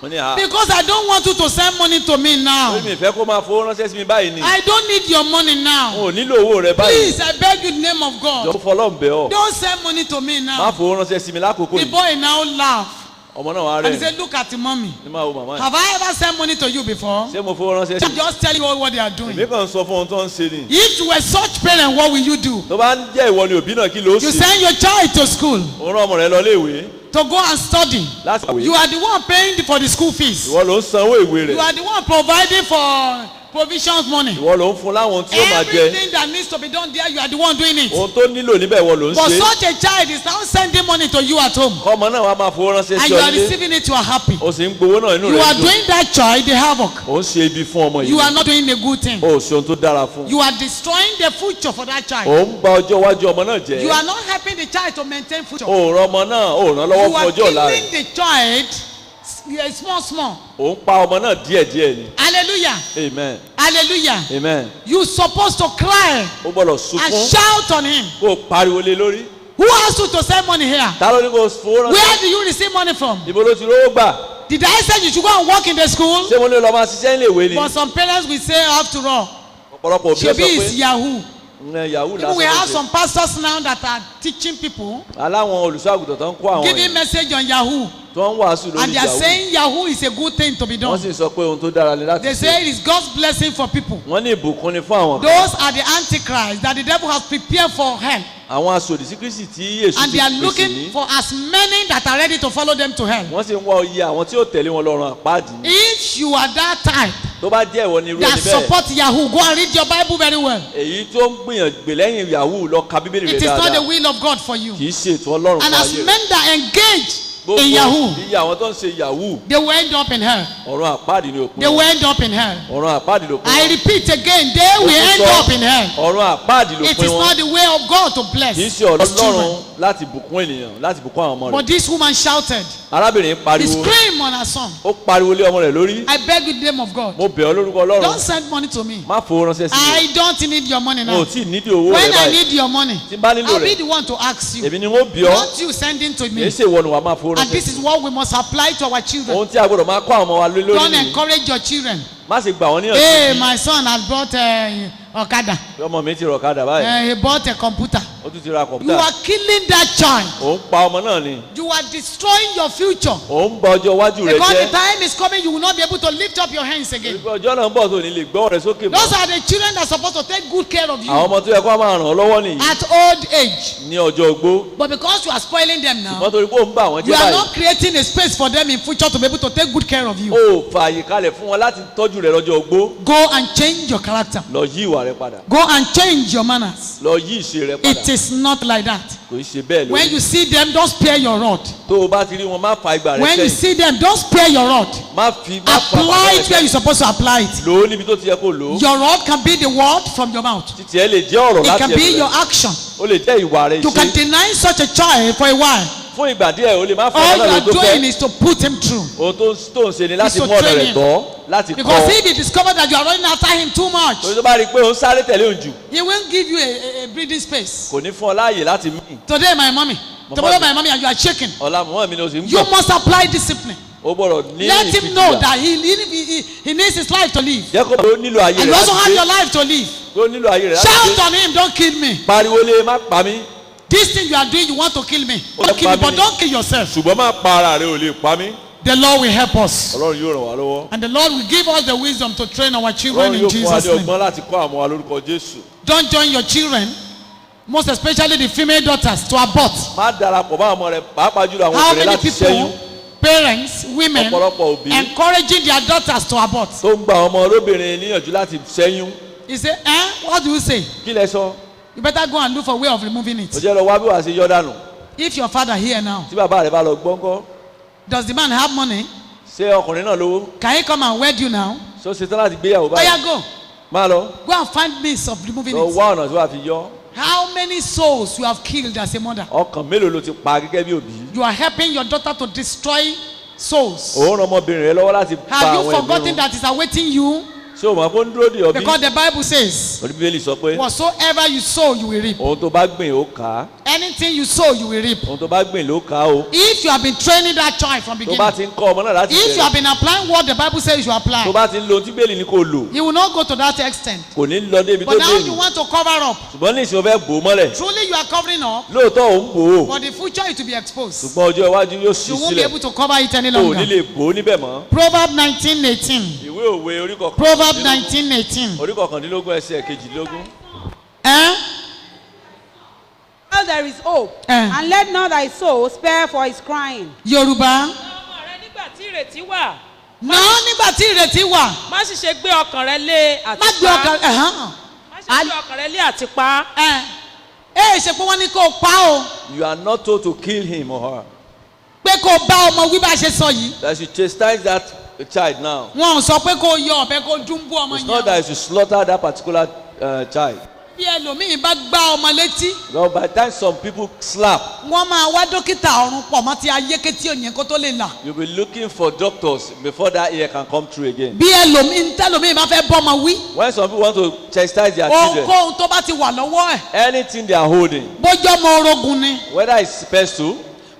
mo ní ha
because I don't want you to send money to me now.
orí mi ìfẹ́ kó máa fowó ránṣẹ́ sí mi báyìí ni.
I don't need your money
n
now.
ò nílò owó rẹ báyìí.
Please, I beg you in the name of
jọ
God.
fọlọ́n bẹ̀ ọ́.
Don't send money to me
má
now.
fowó ránṣẹ́ sí mi lákòókò
The
yìí.
boy now laughed.
ọmọ náà wá
And he
rẹ̀
said, look at the mommy.
ní máa wo màmá yìí.
Have I ever sent money to you before?
ṣé mo fowó ránṣẹ́ sí
I'm just telling you what they are doing.
èmi kàn ń sọ fún ohun tó ń ṣe ni.
If you were such parent, what will you do?
tó bá ń jẹ́ ìwọ ni òbí náà kí ló
You
ṣe.
send your child to school
òun rán ọmọ rẹ lọ léèwé
to go and study.
láti kàwé.
You are the one paying for the school fees.
ìwọ ló ń sanwó ìwé
You
rẹ̀.
are the one providing for provisions money.
ìwọ ló ń fún láwọn tí ó máa jẹ.
Everything that needs to be done there, you are the one doing it.
ohun tó nílò níbẹ̀ ìwọ ló ń
But
ṣe.
such a child is now sending money to you at home.
ọmọ náà wàá máa fowó ránṣẹ́
And
sí
you
ọ
are
nílé.
receiving it, you are happy.
o sì ń gbowó náà inú
You
rẹ̀
are
dùn.
doing that child the havoc.
o ń ṣe ibi fún ọmọ
You
yìí.
are not doing a good thing.
o ò ṣe ohun tó dára fún.
You are destroying the future for that child.
o ń bà ọjọ́ iwájú ọmọ náà jẹ́.
You are not helping the child to maintain future.
o ò ràn ọmọ náà o ò ràn lọ́wọ́
You
fún
are
ọjọ́ ọ̀la rẹ̀.
killing the child small.
o ń pa ọmọ náà díẹ̀díẹ̀ ni.
Hallelujah.
amen
Hallelujah.
amen.
You supposed to cry
o gbọ́dọ̀
and
sunkún
shout on him.
kó o pariwo lé lórí.
Who asked you to send money here?
ta ló ní kó o fowó
Where
ránṣẹ́.
do you receive money from?
ibo ló ti rówó gbà.
Did I say you should go and work in the school?
ṣé mo ní lọ máa ṣiṣẹ́ nílé ìwé ni.
But some parents will say, after all,
ọ̀pọ̀lọpọ̀ òbí sọ
Shebi is
pé
Yahoo.
yahoo
Even we have
lásán
some pastors now that are teaching people,
aláwọn olùṣọ́àgùtàn tó ń kó àwọn
giving
èèyàn
message on Yahoo.
tó ń wàásù lórí
And they are
yahoo.
saying Yahoo is a good thing to be
wọ́n
done.
sì sọ pé ohun tó dára ni láti
They
ṣe.
say it is God's blessing for people.
wọ́n ní ìbùkún ni fún àwọn kan.
Those are the antichrist that the devil has prepared for hell.
àwọn aṣòdì sí kristi tí èṣù
And
ti
they are
pèsè
looking
ní.
for as many that are ready to follow them to hell.
wọ́n sì ń wá iye àwọn tí ó tẹ̀lé wọn lọ́rùn àpáàdì ni.
If you are that type
tó bá jẹ́ ìwọ ni irú
that
ẹni bẹ́ẹ̀.
support Yahoo, go and read your Bible very well.
èyí tó ń gbìyànjú lẹ́yìn yahoo lọ ka bíbélì rẹ̀
It is not the
dáadáa.
will of God for you.
kì í ṣe ètò ọlọ́run
And
fún
as
ayé rẹ̀.
men that engage
gbogbo
in Yahoo,
iye àwọn tó ń ṣe yahoo
they will end up in hell.
ọ̀run àpáàdì ni òpin
They will
wọn.
end up in hell.
ọ̀run àpáàdì ló pin
I
wọn.
repeat again, they will
Ó
end
tún sọ,
up in hell.
ọ̀run àpáàdì ló
It
pin
is
wọn.
not the way of God to bless
kì í ṣe ọ̀rọ̀
His children.
ọlọ́run láti bùkún ènìyàn láti bùkún àwọn ọmọ
But
rẹ̀.
this woman shouted,
arábìnrin
he
pariwo
screamed on her son.
ó pariwo lé ọmọ rẹ̀ lórí.
I beg you in the name of God,
mo bẹ̀ ọ́ lórúkọ ọlọ́run
don't send money to me.
má fowó ránṣẹ́ sí mi.
I don't need your money
mo
now.
ò tí ì nídìí owó rẹ̀
When I
báyìí.
need your money,
tí n bá nílò
I'll be
rẹ̀
the one to ask you.
èmi ni wọ́n bí ọ́.
Not you sending to
kì í
me.
ṣe ìwọ ni wàá máa fowó
And
ránṣẹ́
this
sí
is
mi.
what we must apply to our children.
ohun tí a gbọ́dọ̀ máa kọ́ àwọn ọmọ wa lé lórí
Don't
nìyí.
encourage your children.
má ṣe gbà wọ́n
Hey,
níyànjú.
my son has brought Okada.
ọmọ mi ti rọ̀ kadà báyìí.
He bought a computer.
ó tún ti ra
You
kọ̀mpútà.
are killing that child.
ò ń pa ọmọ náà ni.
You are destroying your future.
ò ń bà ọjọ́ iwájú rẹ̀
Because the
jẹ́.
time is coming, you will not be able to lift up your hands again.
ọjọ́ náà ń bọ̀ tó ní lè gbọ́ rẹ̀ sókè mọ́.
Those are the children that are supposed to take good care of you
àwọn ọmọ tó yẹ kó máa ràn ọ́ lọ́wọ́ nìyí
at old age.
ní ọjọ́ ogbó.
But because you are spoiling them now,
wọ́n torí pé ó ń bà wọ́n
you
jẹ́
are
báyìí.
not creating a space for them in future to be able to take good care of you.
ó fààyè kalẹ̀ fún wọn láti tọ́jú rẹ̀ lọ́jọ́ ogbó.
Go and change your character.
lọ yí ìwà rẹ̀ padà.
Go and change your manners.
lọ yí ìṣe rẹ̀ padà.
It is not like that.
kò í ṣe bẹ́ẹ̀
When
lórí.
you see them, don't spare your rod.
tó o bá ti rí wọn má fa ìgbà rẹ̀
When you
sẹ́yìn.
see them, don't spare your rod.
má fa
Apply it where you're supposed to apply it.
lò ó níbi tó ti yẹ kó lò ó.
Your rod can be the word from your mouth.
títí ẹ lè jẹ́ ọ̀rọ̀
It
láti
can
ẹnu
be your
rẹ̀.
action.
ó lè jẹ́ ìwà rẹ̀
You can
ṣe.
deny such a child for a while.
fún ìgbà díẹ̀ o lè má fẹ́
All
ọ̀nà
you
ló
are
tó
doing
fẹ́.
is to put him through.
ohun tó ń ṣe ni láti
to
mú ọ̀nà
train
rẹ̀
him.
tọ́ láti
Because
kọ́.
if he discovers that you are running after him too much,
torí tó bá rí i pé ó ń sáré tẹ̀lé òun jù
he won't give you a breathing space.
kò ní fún ọ láàyè láti mí.
Today, my mommy, Tomorrow my mommy and you are shaking.
ọ̀la mọ̀mọ́ mi ni o sì ń
You
gbọ̀.
must apply discipline.
ó gbọ́dọ̀ ní
Let him know
ìfìdíyà.
that he needs his life to live.
jẹ́ kó ó nílò ayé
And you
rẹ̀
also
láti
have your
gbé.
life to live.
ó nílò ayé rẹ̀ láti
Shout
gbé.
on him, don't kill me.
pariwo lé má pa mí.
This thing you are doing, you want to kill me.
Ó
Don't
fẹ́
kill
pa
me,
mí
but
ni.
don't kill yourself.
ṣùgbọ́n má pa ara rẹ̀ ò lè pa mí.
The Lord will help us.
ọlọ́run yóò ràn wá lọ́wọ́.
And the Lord will give us the wisdom to train our children
ọlọ́run
in
yóò fún wa
Jesus'
ní
name.
ọgbọ́n láti kọ́ àwọn wa lórúkọ Jésù.
Don't join your children, most especially the female daughters, to abort.
má darapọ̀ bá ọmọ rẹ̀ pàápàá jùlọ àwọn
How
obìnrin
many
láti ṣẹ́yún.
people, parents, women,
ọ̀pọ̀lọpọ̀ òbí
encouraging their daughters to abort?
tó ń gba ọmọ olóbìnrin níyànjú láti ṣẹ́yún.
You say, what do you say?
kí lẹ sọ.
You better go and look for a way of removing
ó
it.
jẹ́ lọ wá bí wàá ṣe yọ dànù.
If your father here now,
tí bàbá rẹ̀ bá lọ gbọ́ngọ́.
does the man have money?
ṣé ọkùnrin náà lówó.
Can he come and wed you now?
ṣó ṣe tán láti gbéyàwó
Oh
báyìí.
yeah, go.
máa lọ.
Go and find means of removing
lọ
it.
wá ọ̀nà tí wàá fi yọ.
How many souls you have killed as a mother?
ọkàn mélòó ló ti pa gẹ́gẹ́ bí òbí.
You are helping your daughter to destroy souls.
òun ràn ọmọbìnrin rẹ lọ́wọ́ láti pa
Have you
àwọn
forgotten
ẹ̀mí
that is awaiting you?
ṣé o mọ̀ pé ó ń dúró de ọbí.
Because the Bible says,
orí bíbélì sọ pé
whatsoever you sow, you will reap.
ohun tó bá gbìn ó kà á.
Anything you sow, you will reap.
ohun tó bá gbìn ló kà á o.
If you have been training that child from
tó bá
beginning,
ti ń kọ́ ọmọ náà láti
if you have
bẹ̀rẹ̀.
been applying what the Bible says you
tó
apply,
bá ti ń lo ohun tí bíbélì ní kò lò.
he will not go to that extent.
kò ní lọ débi tó
But now
dé
you
yìí.
want to cover up.
ṣùgbọ́n ní ìṣòro fẹ́ bò ó mọ́lẹ̀.
Truly, you are covering up,
lóòótọ́ ò ń bò ó.
but the future is to be exposed.
ṣùgbọ́n ọjọ́ iwájú yóò ṣí
You won't be
sílẹ̀.
able to cover it any
o ò ní
longer.
lè bò ó níbẹ̀ mọ́.
Proverbs 19:18.
ìwé òwe orí
Proverbs
kọkàndínlógún.
19:18.
orí kọkàndínlógún ẹsẹ̀ kejìlélógún.
Eh?
While there is hope, and let not thy soul spare for his crying.
Yorùbá.
ọmọ rẹ nígbà tí ìrètí wà.
Náà nígbà tí ìrètí wà,
má sì ṣe gbé ọkàn rẹ lé àti
má gbé ọkàn
pa.
ẹ̀hán.
má ṣe gbé ọkàn rẹ lé àti pa.
Ṣe pé wọ́n ní kó o pa o.
you are not told to kill him or her.
Pé kó o bá ọmọ wí bá a ṣe sọ yìí.
that you chastise that child now.
Wọn ò sọ pé kó o yọ ọ̀bẹ kó o dúnbú ọmọ
it's not
yẹn.
that you should slaughter that particular child.
Bí ẹlòmíì bá gbá ọmọ létí,
well by the time some people slap.
wọ́n máa wá dókítà ọ̀run pọ̀ mọ́ ti ayékétí òyìn kó tó lè là.
you will be looking for doctors before that ear can come through again.
Bí ẹlòmíì bá fẹ́ bọ́mọ wí,
when some people want to chastise their children.
ohunkóhun tó bá ti wà lọ́wọ́ ẹ̀,
anything they are holding.
bójú ọmọ orogun ni,
whether it's pestle.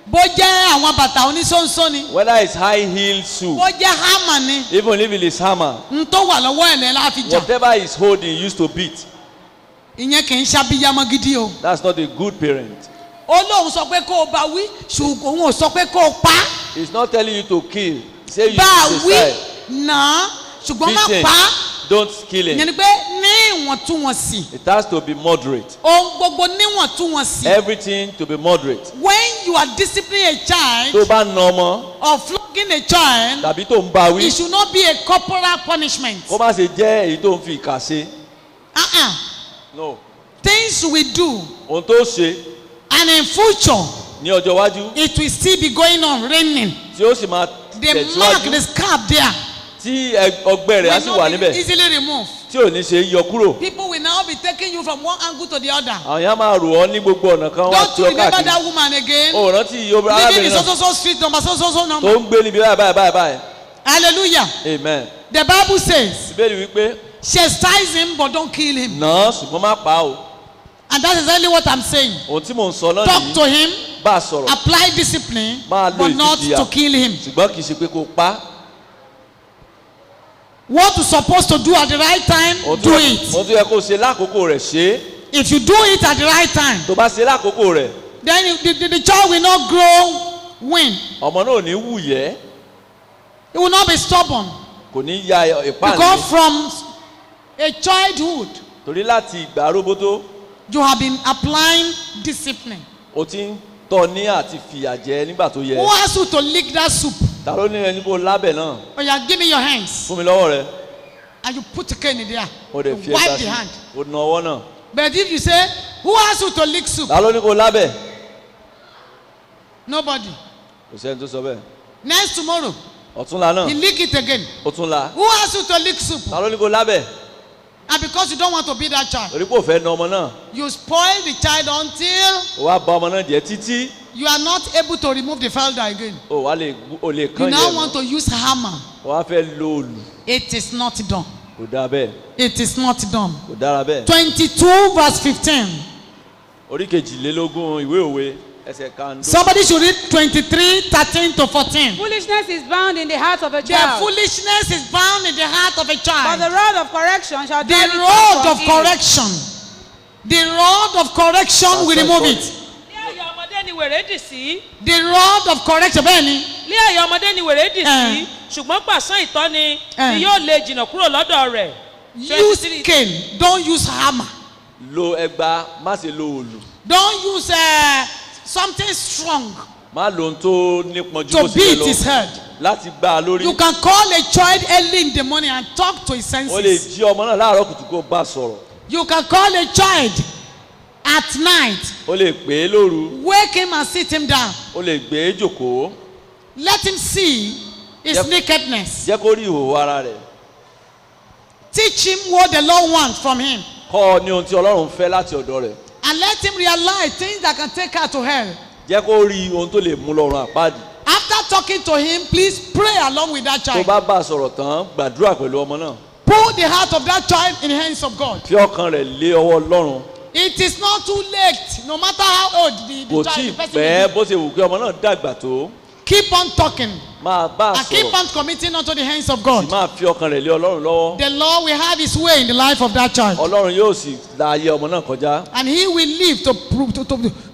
bó jẹ́ àwọn bàtà oníṣóńṣó ni,
whether it's high heel shoe.
bó jẹ́ hámà ni,
even if it is hammer.
n tó wà lọ́wọ́ ẹ̀ lẹ́ la fi jà.
whatever he's holding used to beat.
Ìyẹn kì í ṣàbíyamọ gidi o.
that's not a good parent.
Ó lóun sọ pé kó o bá wí, ṣùgbọ́n òun ò sọ pé kó o pa.
he's not telling you to kill. say you
Bá a
should
wí
decide.
náà, ṣùgbọ́n má
beating.
pa.
don't kill
Ìyẹn
him.
ni pé ní ìwọ̀ntúnwọ̀nsì,
it has to be moderate.
ohun gbogbo níwọ̀ntúnwọ̀nsì.
everything to be moderate.
When you are disciplining a
tó
child
bá na ọmọ
or flogging a child,
tàbí tó ń bá wí.
it should not be a corporal punishment.
kó má ṣe jẹ́ èyí tó ń fi ìkà ṣe. no.
Things we do,
ohun tó ṣe
and in future,
ní ọjọ́ iwájú
it will still be going on raining.
tí ó sì máa
The mark, the
tẹ̀síwájú
scarf there,
tí ọgbẹ́ rẹ̀ á sì
will
wà
not be
níbẹ̀
easily removed.
tí ò ní ṣe yọ kúrò.
People will now be taking you from one angle to the other.
àwọn yẹn á máa rò ọ́ ní gbogbo ọ̀nà kan wá
Don't
tí
you
ó
remember
káàkiri.
that woman again?
o rántí
Living
arábìnrin
in
náà
so street number, so
tó
number.
ń gbé níbi báyìí.
Hallelujah.
amen.
The Bible says,
ìbéèrè wípé
chastise him but don't kill him.
náà ṣùgbọ́n má pa á o.
And that is exactly what I'm saying.
ohun tí mò ń sọ náà
Talk
nìyí.
to him,
bá a sọ̀rọ̀
apply discipline,
máa lo
but not
ìjìyà
to kill him.
ṣùgbọ́n kì í ṣe pé kó pa á.
What you're supposed to do at the right time, do it.
ohun tó yẹ kó ṣe lákòókò rẹ̀ ṣe é.
If you do it at the right time,
tó bá ṣe lákòókò rẹ̀
then the child will not grow win.
ọmọ náà ò ní wù yẹ́
He will not be stubborn.
kò ní ya ìpáàlì.
Because from a childhood,
torí láti ìgbà aróbótó
you have been applying discipline.
o ti ń tọ́ ní àti fìyà jẹ nígbà tó yẹ.
Who asked you to lick that soup?
ta ló ní ẹni kó lábẹ̀ náà
Oh yeah, give me your hands.
fún mi lọ́wọ́ rẹ̀
And you put the cane in there.
o lè
You
fi
wipe
ẹ̀ka
the
sí
hand.
o na ọwọ́ náà.
But if you say, who asked you to lick soup?
ta ló ní kó lábẹ̀
Nobody.
kò sẹ́ni tó sọ bẹ́ẹ̀.
Next tomorrow,
ọ̀túnla náà
he lick it again.
ó tún la.
Who asked you to lick soup?
ta ló ní kó lábẹ̀
And because you don't want to be that child,
torí pé ò fẹ́ na ọmọ náà
you spoil the child until
o wá bà ọmọ náà jẹ́ títí
you are not able to remove the felder again.
o wá lè
You
kán
now
yẹn
want
mọ́
to use hammer.
o wá fẹ́ lo òòlù
It is not done.
kò dáa bẹ́ẹ̀
It is not done.
kò dára bẹ́ẹ̀.
22 verse 15.
orí kejìlélógún ìwé òwe ẹsẹ̀ kan.
Somebody should read 23:13-14.
Foolishness is bound in the heart of a
The
child,
foolishness is bound in the heart of a
but
child.
the rod of correction shall
The
drive it
rod
from
of
him.
correction. The rod of correction will remove it.
Ní àyà ọmọdé ni wèrè dì sí.
The rod of correction, bẹ́ẹ̀ni.
Ní àyà ọmọdé ni wèrè dì sí. Ṣùgbọ́n pàṣán ìtọ́ni ni yóò lè jìnnà kúrò lọ́dọ̀ rẹ̀.
Use cane, don't use hammer.
Lo ẹgba, má ṣe lo òòlù.
Don't use something strong
Má lo ohun tó nípọn ju
to
bó ṣe
beat
lọ.
his head.
Láti gbá a lórí.
You can call a child early in the morning and talk to his
O lè
senses.
jí ọmọ náà láàárọ̀ kùtù kó bá sọ̀rọ̀.
You can call a child at night,
O lè pè é lóru.
wake him and sit him down.
O lè gbé e jòkó.
Let him see his
Yep.
nakedness.
Jẹ́ kó rí ìhòòhò ara rẹ̀.
Teach him what the Lord wants from him.
Kọ́ ọ ní ohun tí Ọlọ́run fẹ́ láti ọ̀dọ̀ rẹ̀.
And let him realize things that can take her to hell.
Jẹ́ kó rí ohun tó lè mú lọ́rùn àpáàdì.
After talking to him, please pray along with that
Tó
child.
bá bá a sọ̀rọ̀ tán, gbàdúrà pẹ̀lú ọmọ náà.
Put the heart of that child in the hands of God.
Fi ọkàn rẹ̀ lé ọwọ́ Ọlọ́run.
It is not too late, no matter how old the
Kò
child,
tí ì
the person
pẹ́
is.
bó ṣe wù kí ọmọ náà dàgbà tó.
Keep on talking
Máa bá a
and keep
sọ̀rọ̀.
on committing unto the hands of
Sì
God.
máa fi ọkàn rẹ̀ lé Ọlọ́run lọ́wọ́.
The Lord will have his way in the life of that child.
Ọlọ́run yóò sì la ayé ọmọ náà kọjá.
And he will live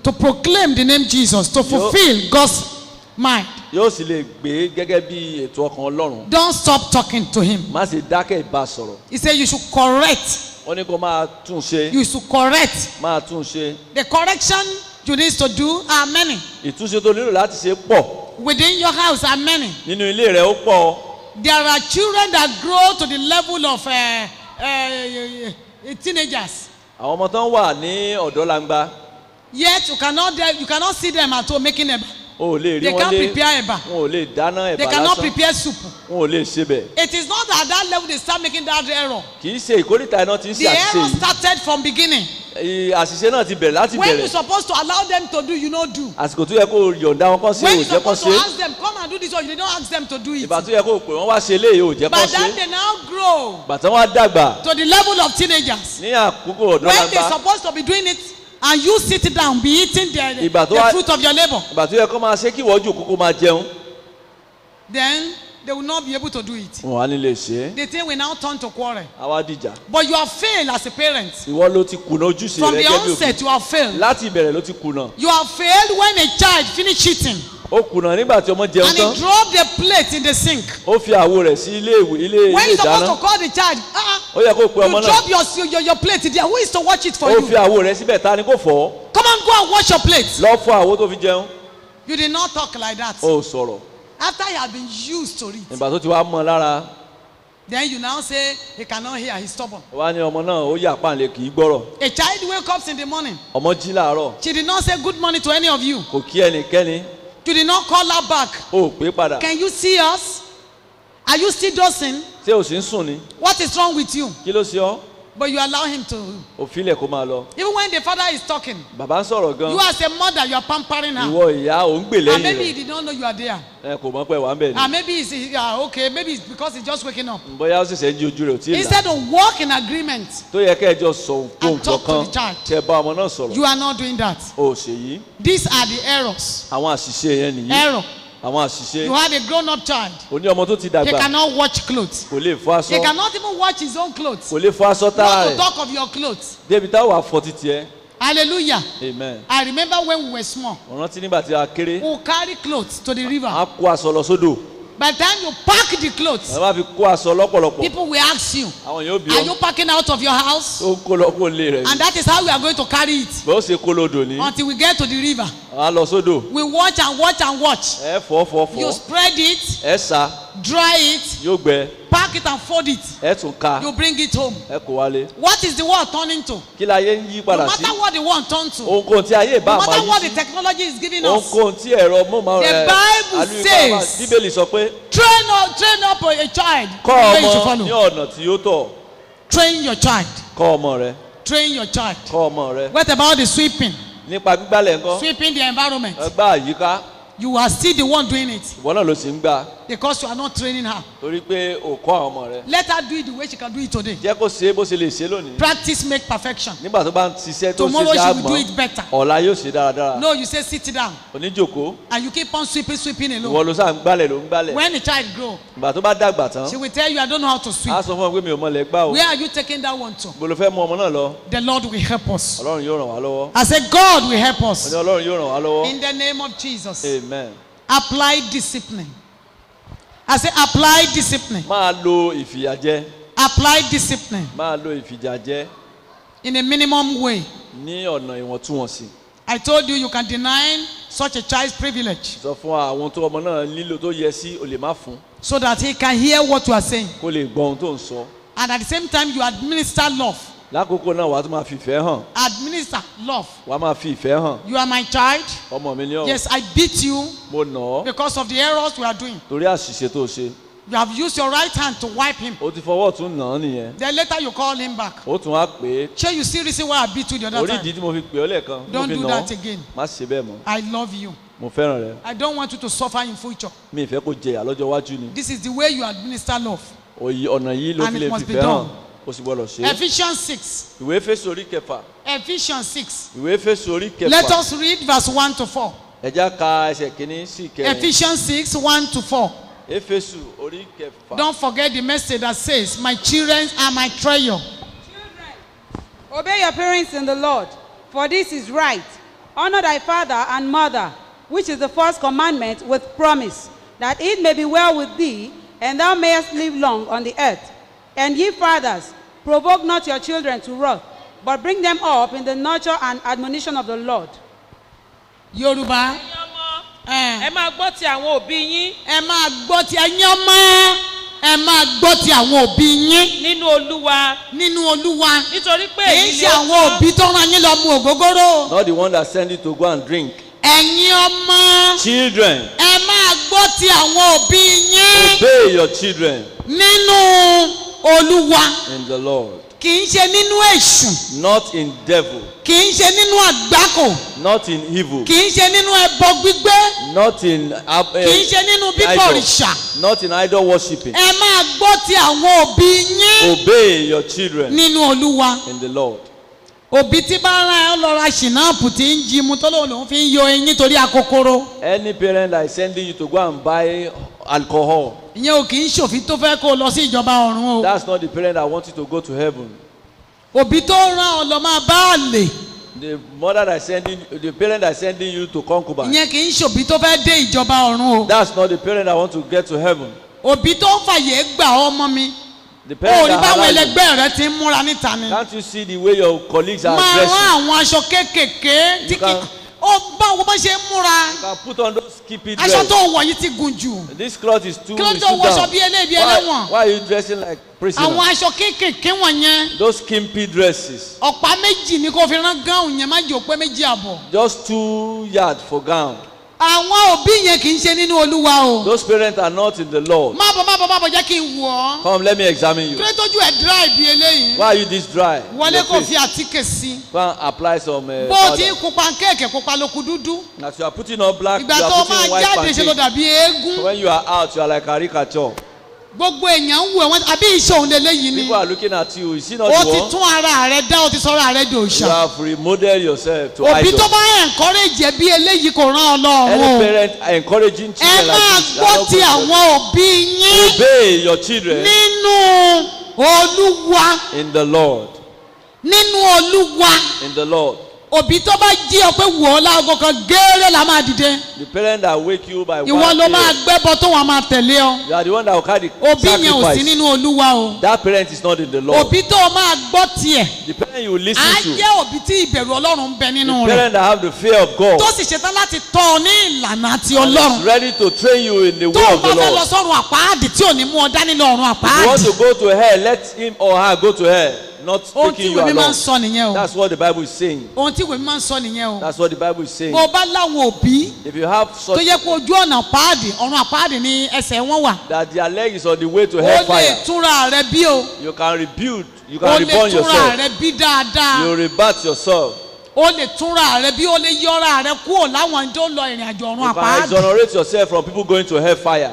to proclaim the name Jesus, to fulfill God's mind.
Yóò sì lè gbé gẹ́gẹ́ bí ètò ọkàn Ọlọ́run.
Don't stop talking to him.
Má ṣe dákẹ́ ìbá sọ̀rọ̀.
He said you should correct.
Wọ́n ní kó máa tún ṣe.
You should correct.
Máa tún ṣe.
The correction you need to do are many.
Ìtúnṣe tó nílò láti ṣe pọ̀.
Within your house are many.
Nínú ilé rẹ̀ ó pọ̀.
There are children that grow to the level of teenagers.
Àwọn ọmọ tán wà ní ọ̀dọ́ langba.
Yet you cannot see them at home making eba.
O ò lè rí
They
wọn
can't
lé.
prepare eba.
Wọn ò lè dáná
They
ẹ̀bà
cannot
lásán.
prepare soup.
Wọn ò lè ṣe bẹ̀.
It is not at that level they start making that error.
Kì í ṣe ìkórìtà iná tí ń
The
ṣe àṣìṣe
error
yìí.
started from beginning.
Àṣìṣe náà ti bẹ̀rẹ̀ láti
When you're
bẹ̀rẹ̀.
supposed to allow them to do, you don't do.
Àsìkò tó yẹ kó yọ̀ǹda wọn kán sí
When
ò
you're
jẹ́ kán
supposed to
ṣe.
ask them, come and do this, or you don't ask them to do it.
Ìgbà tó yẹ kó pè wọ́n wá ṣe eléyìí ò jẹ́
By
kán
then
ṣe.
they now grow
Bàtà wọn á dàgbà
to the level of teenagers.
ní àkókò ọ̀dọ́
When they're
langba.
supposed to be doing it, and you sit down, be eating the
Ìgbà tó wá-
fruit of your labor,
Ìgbà tó yẹ kó máa ṣe kí ìwọ́jú kókó máa jẹun.
then they will not be able to do it.
Wọn á ní lè ṣe é.
The thing will now turn to quarrel.
Àwa dìjà.
But you have failed as a parent.
Ìwọ ló ti kùnà ojúṣe
From
rẹ
the
gẹ́gẹ́ bí òbí.
onset, you have failed.
Láti ìbẹ̀rẹ̀ ló ti kùnà.
You have failed when a child finished eating
Ó kùnà nígbà tí ọmọ jẹun
and
tán.
he dropped the plate in the sink.
Ó fi àwo rẹ̀ sí ilé
When you're supposed
ìdáná.
to call the child,
Ó yẹ kó pe
you
ọmọ náà.
drop your plate there. Who is to watch it for
Ó fi
you?
àwo rẹ̀ síbẹ̀ ta ni kò fọ́.
Come on, go and wash your plate.
Lọ fọ àwo tó fi jẹun.
You did not talk like that.
Ó sọ̀rọ̀.
After he had been used to it,
Ìgbà tó ti wá mọ́ ọ lára.
then you now say he cannot hear, he's stubborn.
Wá ní ọmọ náà ó yà pàǹlẹ̀ kì í gbọ́rọ̀.
A child wakes up in the morning.
Ọmọ jí láàárọ̀.
She did not say good morning to any of you.
Kò kí ẹnikẹ́ni.
You did not call her back.
Ó pè é padà.
Can you see us? Are you still dozing?
Ṣé o sì ń sùn ni?
What is wrong with you?
Kí ló ṣe ọ́?
But you allow him to.
Ó filẹ̀ kó máa lọ.
Even when the father is talking,
Bàbá ń sọ̀rọ̀ gan.
you as a mother, you are pampering her.
Ìwọ ìyá ò ń gbè
And
lẹ́yìn
maybe he
rẹ̀.
did not know you are there.
Ẹ kò mọ̀ pé wà ń bẹ̀ ni.
And maybe it's okay, maybe it's because he's just waking up.
Bóyá ó ṣẹ̀ṣẹ̀ ń jí ojú rẹ̀ ò tí ì là.
Instead of walk in agreement,
Tó yẹ kẹ́ ẹ jọ sọ ohun
And talk to
kan
the child.
tẹ bá ọmọ náà sọ̀rọ̀.
you are not doing that.
O ò ṣe yìí.
These are the errors.
Àwọn àṣìṣe yẹn nìyí.
Error.
Àwọn àṣìṣe.
You have a grown-up child.
O ní ọmọ tó ti
He
dàgbà.
cannot watch clothes.
Kò lè fọ
He
aṣọ.
cannot even watch his own clothes.
Kò lè fọ aṣọ tára
Not to
rẹ̀.
talk of your clothes.
Débi táwọn àfọ títí ẹ.
Hallelujah.
Amen.
I remember when we were small,
Mo rántí nígbà tí a kéré.
we would carry clothes to the river.
A kó aṣọ lọ sódò.
By the time you pack the clothes,
Ẹ má fi kó aṣọ lọ́pọ̀lọpọ̀.
people will ask you,
Àwọn yóò bí
are
ọ.
you packing out of your house?
Ó ń kó lọ kó lé rẹ̀.
And that is how we are going to carry it
Bó ṣe kó lódò ní.
until we get to the river.
A lọ sódò.
We watch and watch and watch.
Ẹ fọ́
You spread it,
Ẹ sá.
dry it,
Yóò gbẹ.
pack it and fold it.
Ẹ tún ká.
You bring it home.
Ẹ kó wálé.
What is the world turning to?
Kí láyé ń yí
No
padà sí?
matter what the world turns to, no
Ohunkóhun tí ayé ìbá máa
matter what
yí
the
sí.
technology is giving us,
Ohunkóhun tí ẹ̀rọ mọ́mọ́
The
rẹ̀.
Bible says-
Bíbélì sọ pé
train up a child.
kọ́
Where you should
ọmọ ní
follow.
ọ̀nà tí ó tọ́.
Train your child.
Kọ́ ọmọ rẹ.
Train your child.
Kọ́ ọmọ rẹ.
What about the sweeping?
Nípa gbígbálẹ̀ ńkọ́.
Sweeping the environment.
Ẹ gbá àyíká.
you are still the one doing it
ìwọ náà ló sì ń gbà
because you are not training her.
torí pé o kọ́ àwọn ọmọ rẹ.
Let her do it the way she can do it today.
jẹ́ kó ṣe é bó ṣe lè ṣe lónìí.
Practice make perfection.
nígbà tó bá ń ṣiṣẹ́ tó ṣe
Tomorrow
ṣe
she will do
àgbọ̀n
it better.
ọ̀la yóò ṣe dáradára.
No, you say sit down
oníjòkó
and you keep on sweeping
ìwọ
alone.
ló sá ń gbálẹ̀ ló ń gbálẹ̀.
When the child grow,
ìgbà tó bá dàgbà tán
she will tell you, I don't know how to sweep.
á sọ fún ọ pé mi ò mọlẹ̀ gbá o.
Where are you taking that one to?
bó ló fẹ́ mú ọmọ náà lọ.
The Lord will help us.
ọlọ́run yóò ràn wá lọ́wọ́.
I said, God will help
ó
us.
ní ọlọ́run yóò ràn wá lọ́wọ́.
In the name of Jesus.
amen.
Apply discipline. I say, apply discipline.
máa lo ìfìyàjẹ.
Apply discipline
máa lo ìfìyàjẹ
in a minimum way.
ní ọ̀nà ìwọ̀ntúnwọ̀nsì.
I told you, you can deny such a child's privilege
sọ fún àwọn tó ọmọ náà nílò tó yẹ sí o lè má fún
so that he can hear what you are saying.
kó lè gbọ́ ohun tó ń sọ.
And at the same time, you administer love.
lákòókò náà wàá tún máa fi ìfẹ́ hàn.
Administer love.
wàá máa fi ìfẹ́ hàn.
You are my child.
ọmọ mi ni ọ́.
Yes, I beat you
mo nà ọ́
because of the errors we are doing.
torí àṣìṣe tó ṣe.
You have used your right hand to wipe him.
o ti fọwọ́ tún nà án nìyẹn.
Then later you call him back.
ó tún wá pé
Sure, you see reason why I beat you the other
orí ìdí
time.
tí mo fi pè ọ́ lẹ́ẹ̀kan mo
Don't
fi
do
nà
that
ọ́.
again.
má ṣe bẹ́ẹ̀ mọ́.
I love you.
mo fẹ́ràn rẹ.
I don't want you to suffer in future.
mi ìfẹ́ kó jẹyà lọ́jọ́ iwájú ni.
This is the way you administer love.
ọ̀nà yìí ló
And
fi
it
lè
must be
fìfẹ́ hàn
done.
o sì gbọ́dọ̀ ṣe é.
Ephesians 6.
ìwé Éfésù orí kẹfà.
Ephesians 6.
ìwé Éfésù orí
Let
kẹfà.
us read verse 1 to 4.
ẹ já ka ẹsẹ̀ kìíní sí ìkẹrin.
Ephesians 6, 1 to 4.
Éfésù orí kẹfà.
Don't forget the message that says, my children are my treasure.
Obey your parents in the Lord, for this is right. Honor thy father and mother, which is the first commandment with promise, that it may be well with thee, and thou mayest live long on the earth. And ye fathers, provoke not your children to wrath, but bring them up in the nurture and admonition of the Lord.
Yorùbá.
ẹ̀yin ọmọ
ẹ
ẹ máa gbọ́ ti àwọn òbí yín
máa gbọ́ ti ẹ̀yin ọmọ. Ẹ máa gbọ́ ti àwọn òbí yín
nínú olúwa
nínú Olúwa.
nítorí pé
Kì í
èyí ni
ṣe
ó
àwọn
tọ́.
òbí tó rán yín lọ mu ògógóró.
not the one that send you to go and drink.
Ẹ̀yin ọmọ.
children
Ẹ máa gbọ́ ti àwọn òbí yín
obey your children
nínú Olúwa.
in the Lord.
Kì í ṣe nínú èṣù.
not in devil.
Kì í ṣe nínú àgbákò.
not in evil.
Kì í ṣe nínú ẹbọ gbígbé.
not in
Kì í ṣe nínú bíbọ̀rìṣà.
not in idol worshiping.
Ẹ máa gbọ́ ti àwọn òbí yín
obey your children
nínú Olúwa.
in the Lord.
Òbí tí bá rán ẹ lọ ra ṣìnáàpù tí ń jí mu tó lòun fi ń yọ eyín torí akókóró.
any parent that is sending you to go and buy alcohol,
Ìyẹn ò kì í ṣòfin tó fẹ́ kó o lọ sí ìjọba ọ̀run o.
that's not the parent that wants you to go to heaven.
Òbí tó rán ọ lọ máa bá àlè.
The parent that is sending you to concubine,
Ìyẹn kì í ṣòbí tó fẹ́ dé ìjọba ọ̀run o.
that's not the parent that wants to get to heaven.
Òbí tó ń fàyè gbà ọmọ mi.
The
O ò
parent
rí
that
báwọn
allows you.
ẹlẹgbẹ́ rẹ ti ń múra níta ni.
Can't you see the way your colleagues are
Máa
dressing?
rán àwọn aṣọ kéékèèké tí
You can-
ó báwo bá ṣe ń múra.
You can put on those skippy
Aṣọ
dress.
tó wọ̀ yìí ti gùn jù.
This cloth is too,
Kí ló
is
tó
too
wọṣọ
down.
bí eléyìí bí ẹlẹ́wọ̀n?
Why are you dressing like prisoner?
Àwọn aṣọ kéékèèké wọ̀nyẹn.
Those skimpy dresses,
Ọ̀pá méjì ni kò fi rán gáùn yẹn má jẹ́ òpé méjì àbọ̀.
just 2 yards for gown.
Àwọn òbí yẹn kì í ṣe nínú Olúwa o.
Those parents are not in the Lord.
Má bọ̀ jẹ́ kí n wọ̀ ọ́.
Come, let me examine you.
Kí ló tójú ẹ̀ dry bí eléyìí?
Why are you this dry?
Wọlé
Your
kò
face.
fi àtíkè sí.
Go and apply some
Bó o ti
powder.
ń kun pankéèkì pupa ló ku dúdú.
As you are putting on black, you
Ìgbà tó
are
máa
putting on white
jáde ṣe ló
pancake.
dàbí eégún.
When you are out, you are like a caricature.
Gbogbo èèyàn ń wò wọ́n àbí iṣẹ́ òun lélẹ́yìí ni.
People are looking at you. You see not
O
the
ti
one?
tún ara rẹ dá o ti sọ̀rọ̀ rẹ di
You
òòṣà.
have remodeled yourself to
Òbí tó
idol.
bá encourage ẹ bí eléyìí kò rán ọ lọ́rùn
Any
o.
parent encouraging
Ẹ
children like
máa
this, they are
gbọ́
not
ti
going to
àwọn òbí yín
obey your children
nínú Olúwa.
in the Lord.
Nínú Olúwa.
In the Lord.
Òbí tó bá jí ọ pé wò ó láago kan gééré la máa dìde.
The parent that wake you by
Ìwọ
1
ló máa
a.m.
gbẹ́bọ tó wà máa tẹ̀lé ọ.
You are the one that will carry the
Òbí yẹn ò sí
sacrifice.
nínú Olúwa o.
That parent is not in the Lord.
Òbí tó máa gbọ́ tiẹ̀.
The parent you will listen
Á
to.
jẹ́ òbí tí ìbẹ̀rù Ọlọ́run ń bẹ nínú
The
rẹ̀.
parent that have the fear of God.
Tó sì ṣetán láti tọ́ ọ ní ìlànà àti
And is
Ọlọ́run.
ready to train you in the
Tó
way
o
of
bá
the
fẹ́ lọ
Lord.
sọ́run àpáàdì tí ò ní mú ọ dání lọ ọ̀run
If you want
àpáàdì.
to go to hell, let him or her go to hell, not
Ohun tí
taking you
ìwé mi máa ń
along.
sọ nìyẹn o.
That's what the Bible is saying.
Ohun tí ìwé mi máa ń sọ nìyẹn o.
That's what the Bible is saying.
Bó o bá láwọn òbí
If you have
tó
such
yẹ kó ojú ọ̀nà àpáàdì ọ̀run àpáàdì ní ẹsẹ̀ wọn wà.
that their leg is on the way to
O lè
hellfire,
túnra rẹ bí o.
you can rebuild, you
O
can
lè
reborn
túnra
yourself,
rẹ bí dáadáa.
you rebirth yourself.
o lè túnra rẹ bí o lè yọra rẹ kúrò láwọn tó lọ ìrìn àjò ọ̀run
You can
àpáàdì
exonerate yourself from people going to hellfire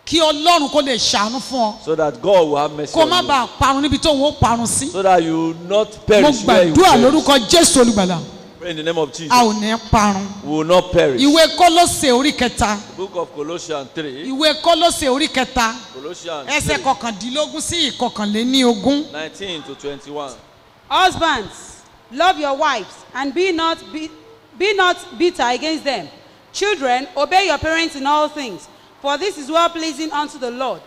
kí ọlọ́run kó lè ṣàánú fún ọ
so that God will have mercy
kó má
on you.
bàa parun níbi tó ń parun sí.
So that you will not
mo
perish where you
gbàdúrà
perish.
lórúkọ jésù olùgbàlà
Pray in the name of Jesus.
a ò ní parun.
We will not perish.
ìwé kólósè orí kẹta
The book of Colossians 3.
ìwé kólósè orí kẹta
Colossians
ẹsẹ̀
3,
kọkàndínlógún sí ìkọkànléníogún.
19 to 21.
Husbands, love your wives and be not bitter against them. Children, obey your parents in all things, for this is well pleasing unto the Lord.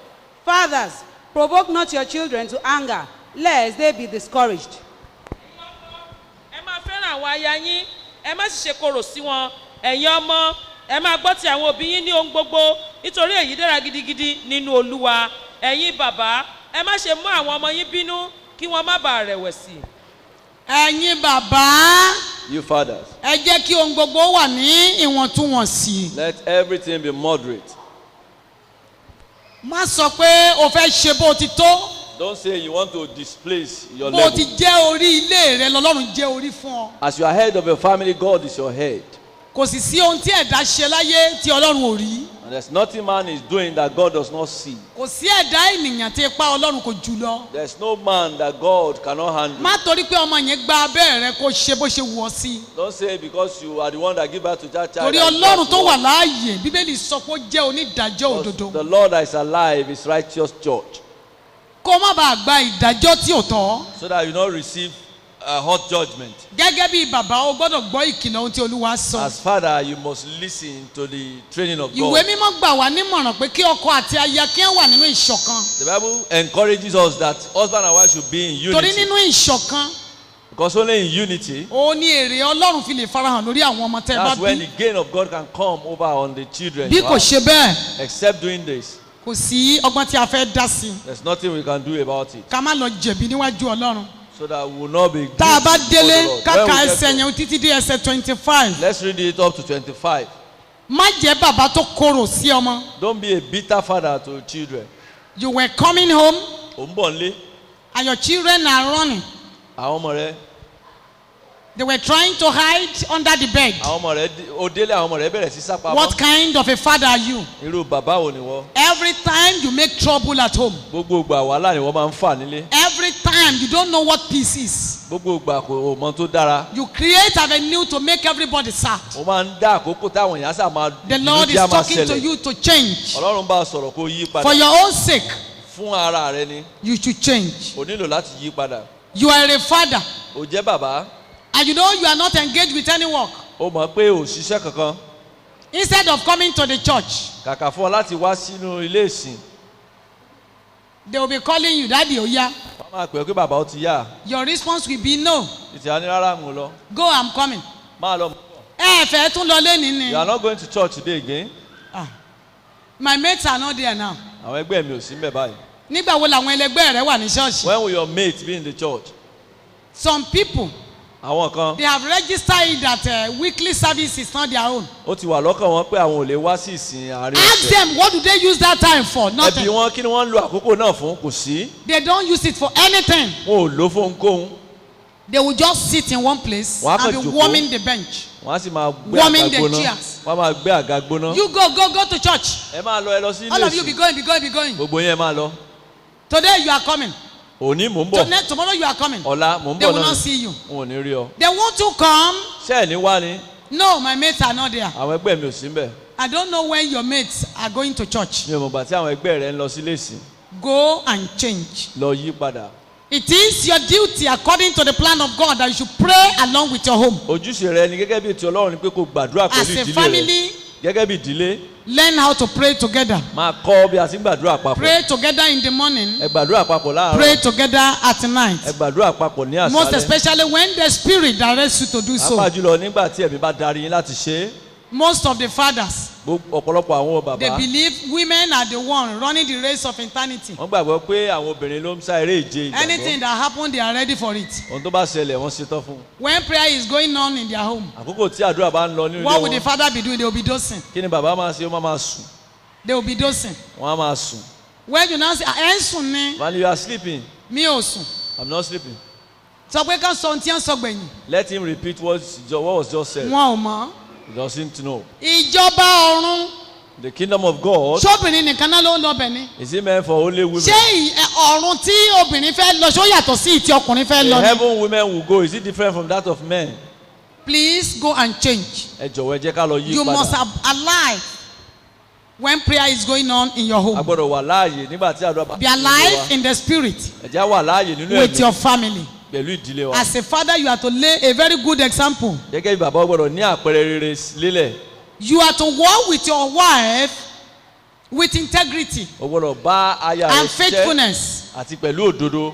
Fathers, provoke not your children to anger, lest they be discouraged.
ẹ máa fẹ́ràn àwọn aya yín ẹ má sì ṣe korò sí wọn ẹ̀yin ọmọ ẹ máa gbọ́ ti àwọn òbí yín ní ohun gbogbo nítorí èyí dára gidigidi nínú olúwa ẹ̀yin bàbá ẹ má ṣe mú àwọn ọmọ yín bínú kí wọ́n má bàa rẹ̀wẹ̀sì.
ẹ̀yin bàbá
You fathers,
ẹ jẹ́ kí ohun gbogbo wà ní ìwọ̀ntúnwọ̀nsì.
let everything be moderate.
má sọ pé o fẹ́ ṣe bó ti tó
Don't say you want to displace your
bó ti
level.
jẹ́ orí ilé rẹ lọ́lọ́run jẹ́ orí fún ọ.
As you are head of your family, God is your head.
kò sì sí ohun tí ẹ̀dá ṣe láyé tí ọlọ́run ò rí.
And there's nothing man is doing that God does not see.
kò sí ẹ̀dá ènìyàn tí ipa ọlọ́run kò jù lọ.
There's no man that God cannot handle.
má torí pé ọmọ yẹn gba abẹ́ rẹ kó ṣe bó ṣe wù ọ sí.
Don't say because you are the one that give birth to that child.
torí
that
ọlọ́run
God
tó wà
wants.
láàyè bíbélì sọ pé ó jẹ́ onídàájọ́ òdodo.
The Lord that is alive is righteous judge.
kó má bàa gba ìdájọ́ tí ò tọ́.
So that you not receive a hot judgment.
gẹ́gẹ́ bí bàbá o gbọ́dọ̀ gbọ́ ìkìlọ̀ ohun tí olúwa sọ.
As father, you must listen to the training of
ìwé
God.
mímọ́ gbà wá nímọ̀ràn pé kí ọkọ àti aya kí wọ́n wà nínú ìṣọ̀kan.
The Bible encourages us that husband and wife should be in
torí
unity.
nínú ìṣọ̀kan
Because only in unity,
òun ni èrè ọlọ́run fi lè farahàn lórí àwọn ọmọ tẹ́ ẹ bá
that's when
bí.
the gain of God can come over on the children.
bí
you
kò
have.
ṣe bẹ́ẹ̀
Except doing this,
kò sí ọgbọ́n tí a fẹ́ dá sí i
there's nothing we can do about it.
ká má lọ jẹ̀bi níwájú ọlọ́run.
So that we will not be
tá a bá
guilty before the
délé
Lord.
káka
When we get
ẹsẹ̀
to-
yẹn títí dé ẹsẹ̀ 25.
Let's read it up to 25.
má jẹ́ bàbá tó korò sí ọmọ.
Don't be a bitter father to children.
you were coming home
Ò ń bọ̀ nílé,
and your children are running.
àwọn ọmọ rẹ̀
they were trying to hide under the bed.
àwọn ọmọ rẹ̀ ó délé àwọn ọmọ rẹ̀ bẹ̀rẹ̀ sí sápamọ́.
what kind of a father are you?
Irú bàbá wo ni wọ́n?
every time you make trouble at home.
Gbogbo ìgbà wàhálà ni wọ́n máa ń fà nílé.
every time you don't know what peace is.
Gbogbo ìgbà kò mọ tó dára.
you create avenue to make everybody sad.
Ó máa ń dá àkókò táwọn èèyàn sá máa
the Lord is
ìbínú jẹ́ á máa
talking to
ṣẹlẹ̀.
you to change.
Ọlọ́run bá a sọ̀rọ̀ kó yí padà.
for your own sake
Fún ara rẹ ni,
you should change.
o nílò láti yí padà.
you are a father
O jẹ́ bàbá,
and you know you are not engaged with any work.
o mọ̀ pé o ṣiṣẹ́ kankan.
instead of coming to the church
Kàkà fún ọ láti wá sínú ilé ìsìn.
they will be calling you daddy oya.
Wọ́n máa pè é pé bàbá ó ti yá.
your response will be no.
Ìtì á ní rárá mú lọ.
go I'm coming.
Máa lọ.
ẹ fẹ́ tún lọ lẹ́ni ni.
You are not going to church today again.
ah my mates are not there now.
Àwọn ẹgbẹ́ mi ò sí mbẹ̀ báyìí.
nígbà wo làwọn ẹlẹgbẹ́ rẹ wà ní ṣọ́ọ̀ṣì.
When will your mate be in the church?
some people
Àwọn kan,
they have registered that weekly service is not their own.
ó ti wà lọ́kàn wọn pé àwọn ò lè wá sí ìsìn àárín
ask
ọ̀sẹ̀.
them what do they use that time for.
Ẹbí
nothing.
wọn kí ni wọ́n ń lo àkókò náà fún? Kò sí.
they don't use it for anything.
Wọn ò lò fún ohunkóhun.
they will just sit in one place
Wọ́n á
and
kàn
be
jókòó.
warming the bench.
Wọ́n á sì máa gbé
Warming
àga
the
gbóná.
chairs.
Wọ́n á máa gbé àga gbóná.
you go to church.
Ẹ máa lọ ẹ lọ sí
all
ilé
of you be
ìsìn.
going be going be going.
Gbogbo yẹn máa lọ.
today you are coming.
Òní mò ń bọ̀.
tomorrow you are coming.
Ọ̀la mò ń
they
bọ̀
will
náà
not
ni.
see you.
Wọn ò ní rí ọ.
they want to come.
Ṣé ẹ̀ ní wá ni?
no my mates are not there.
Àwọn ẹgbẹ́ mi ò sí mbẹ̀.
I don't know when your mates are going to church.
Mi ò mọ̀ gbà tí àwọn ẹgbẹ́ rẹ̀ ń lọ sí ilé ìsìn.
go and change.
Lọ yí padà.
it is your duty according to the plan of God that you should pray along with your home.
Ojúṣe rẹ ni gẹ́gẹ́ bí ti Ọlọ́run ni pé kó gbàdúrà
as
pẹ̀lú
a
ìdílé rẹ.
family
Gẹ́gẹ́ bí ìdílé,
learn how to pray together.
máa kọ́ bí a ti ń gbàdúrà papọ̀.
pray together in the morning.
Ẹ gbàdúrà papọ̀ láàárọ̀.
pray together at night.
Ẹ gbàdúrà papọ̀ ní
most
àṣálẹ́.
especially when the spirit directs you to do so.
Pàápàá jùlọ nígbà tí ẹ̀mí bá darí yín láti ṣe é.
most of the fathers
Ọ̀pọ̀lọpọ̀ àwọn
they
bàbá.
believe women are the one running the race of eternity.
Wọ́n gbàgbọ́ pé àwọn obìnrin ló ń sá eré ìje
anything
ìgbàgbọ́.
that happen they are ready for it.
Ohun tó bá ṣẹlẹ̀ wọ́n ṣetán fún un.
when prayer is going on in their home
Àkókò tí àdúrà bá ń lọ nínú
what
ilé
will the
wọn.
father be doing? they will be dosing.
Kí ni bàbá máa ṣe? Ó máa sùn.
they will be dosing.
Wọ́n á máa sùn.
when you now say ẹ ń sùn ni
While you are sleeping,
mi ò sùn.
I'm not sleeping.
sọ pé ká sọ ohun tí wọ́n sọ gbẹ̀yìn.
Let him repeat what was just said.
wọn ò mọ̀.
He doesn't know.
ìjọba ọ̀run.
The kingdom of God,
sóbìnrin nìkan náà ló ń lọ bẹ̀ ni.
is it meant for only women?
ṣé ọ̀run tí obìnrin fẹ́ lọ ṣó yàtọ̀ sí ìtì ọkùnrin fẹ́
The
lọ ni.
heaven women will go. Is it different from that of men?
please go and change.
Ẹ jọ̀wọ́ ẹ jẹ́ ká lọ yí
you must
padà.
have alive when prayer is going on in your
A
home.
gbọ́dọ̀ wà láàyè nígbà tí àdúrà bá
be alive in the spirit
Ẹ jẹ́ á wà láàyè nínú
with
ẹ̀mí
your family.
pẹ̀lú ìdílé wa.
as a father you are to lay a very good example.
Gẹ́gẹ́ bí bàbá ó gbọ́dọ̀ ní àpẹẹrẹ rere lélẹ̀.
you are to walk with your wife with integrity
O gbọ́dọ̀ bá aya rẹ
and
ṣiṣẹ́
faithfulness.
àti pẹ̀lú òdodo.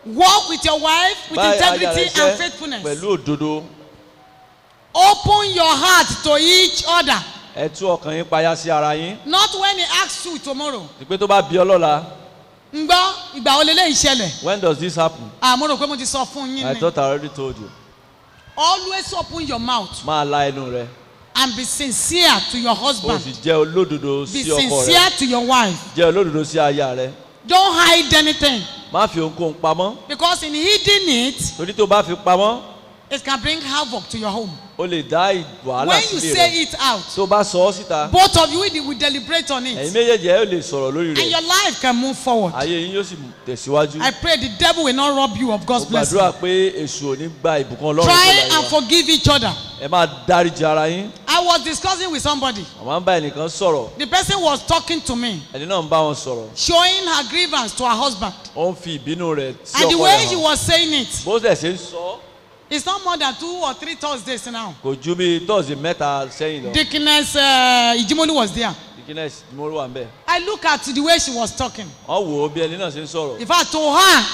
walk with your wife with
Bá aya rẹ
integrity and
ṣiṣẹ́
faithfulness.
pẹ̀lú òdodo.
open your heart to each other.
Ẹ tú ọkàn yín payá sí ara yín.
not when he asks you tomorrow.
Ti pé tó bá bí ọ lọ́la.
ń gbọ́ ìgbà wo lélẹ́yìí ṣẹlẹ̀.
When does this happen?
mo rò pé mo ti sọ fún yín
I
ni.
thought I already told you.
always open your mouth
Máa la ẹnu rẹ.
and be sincere to your
O
husband.
sì jẹ́ olódodo
be
sí ọkọ rẹ.
sincere to your wife.
Jẹ́ olódodo sí aya rẹ.
don't hide anything
Má fi ohunkóhun pamọ́.
because in hiding it
Torí tó bá fi pamọ́,
it can bring havoc to your home.
o lè dá wàhálà
when you
sílé
say
rẹ.
it out
Tó bá sọ ọ́ síta,
both of you will deliberate on
ẹ̀yin
it
méjèèjì ẹ ó lè sọ̀rọ̀ lórí
and
rẹ̀.
your life can move forward.
Ayé yín yóò sì tẹ̀síwájú.
I pray the devil will not rob you of
Mo
God's blessing.
gbàdúrà pé èṣù ò ní gba ìbùkún Ọlọ́run
try
tó
and
láyé wa.
forgive each other.
Ẹ máa dáríjì ara yín.
I was discussing with somebody.
Àwọn ń bá ẹnìkan sọ̀rọ̀.
The person was talking to me,
Ẹni náà ń bá wọn sọ̀rọ̀.
showing her grievance to her husband.
Ó ń fi ìbínú rẹ̀ sí
And the
ọkọ
way
rẹ̀
she
hàn.
was saying it,
Bó ṣẹ̀ ṣe ń sọ,
it's not more than 2 or 3 Thursdays now.
kò ju bí tọ́sí mẹ́ta sẹ́yìn lọ.
Deaconess Ijimolu was there.
Dikines Jimoru wà ń bẹ̀.
I look at the way she was talking.
Wọ́n wò ó bí ẹni náà ṣe ń sọ̀rọ̀.
In fact, to her,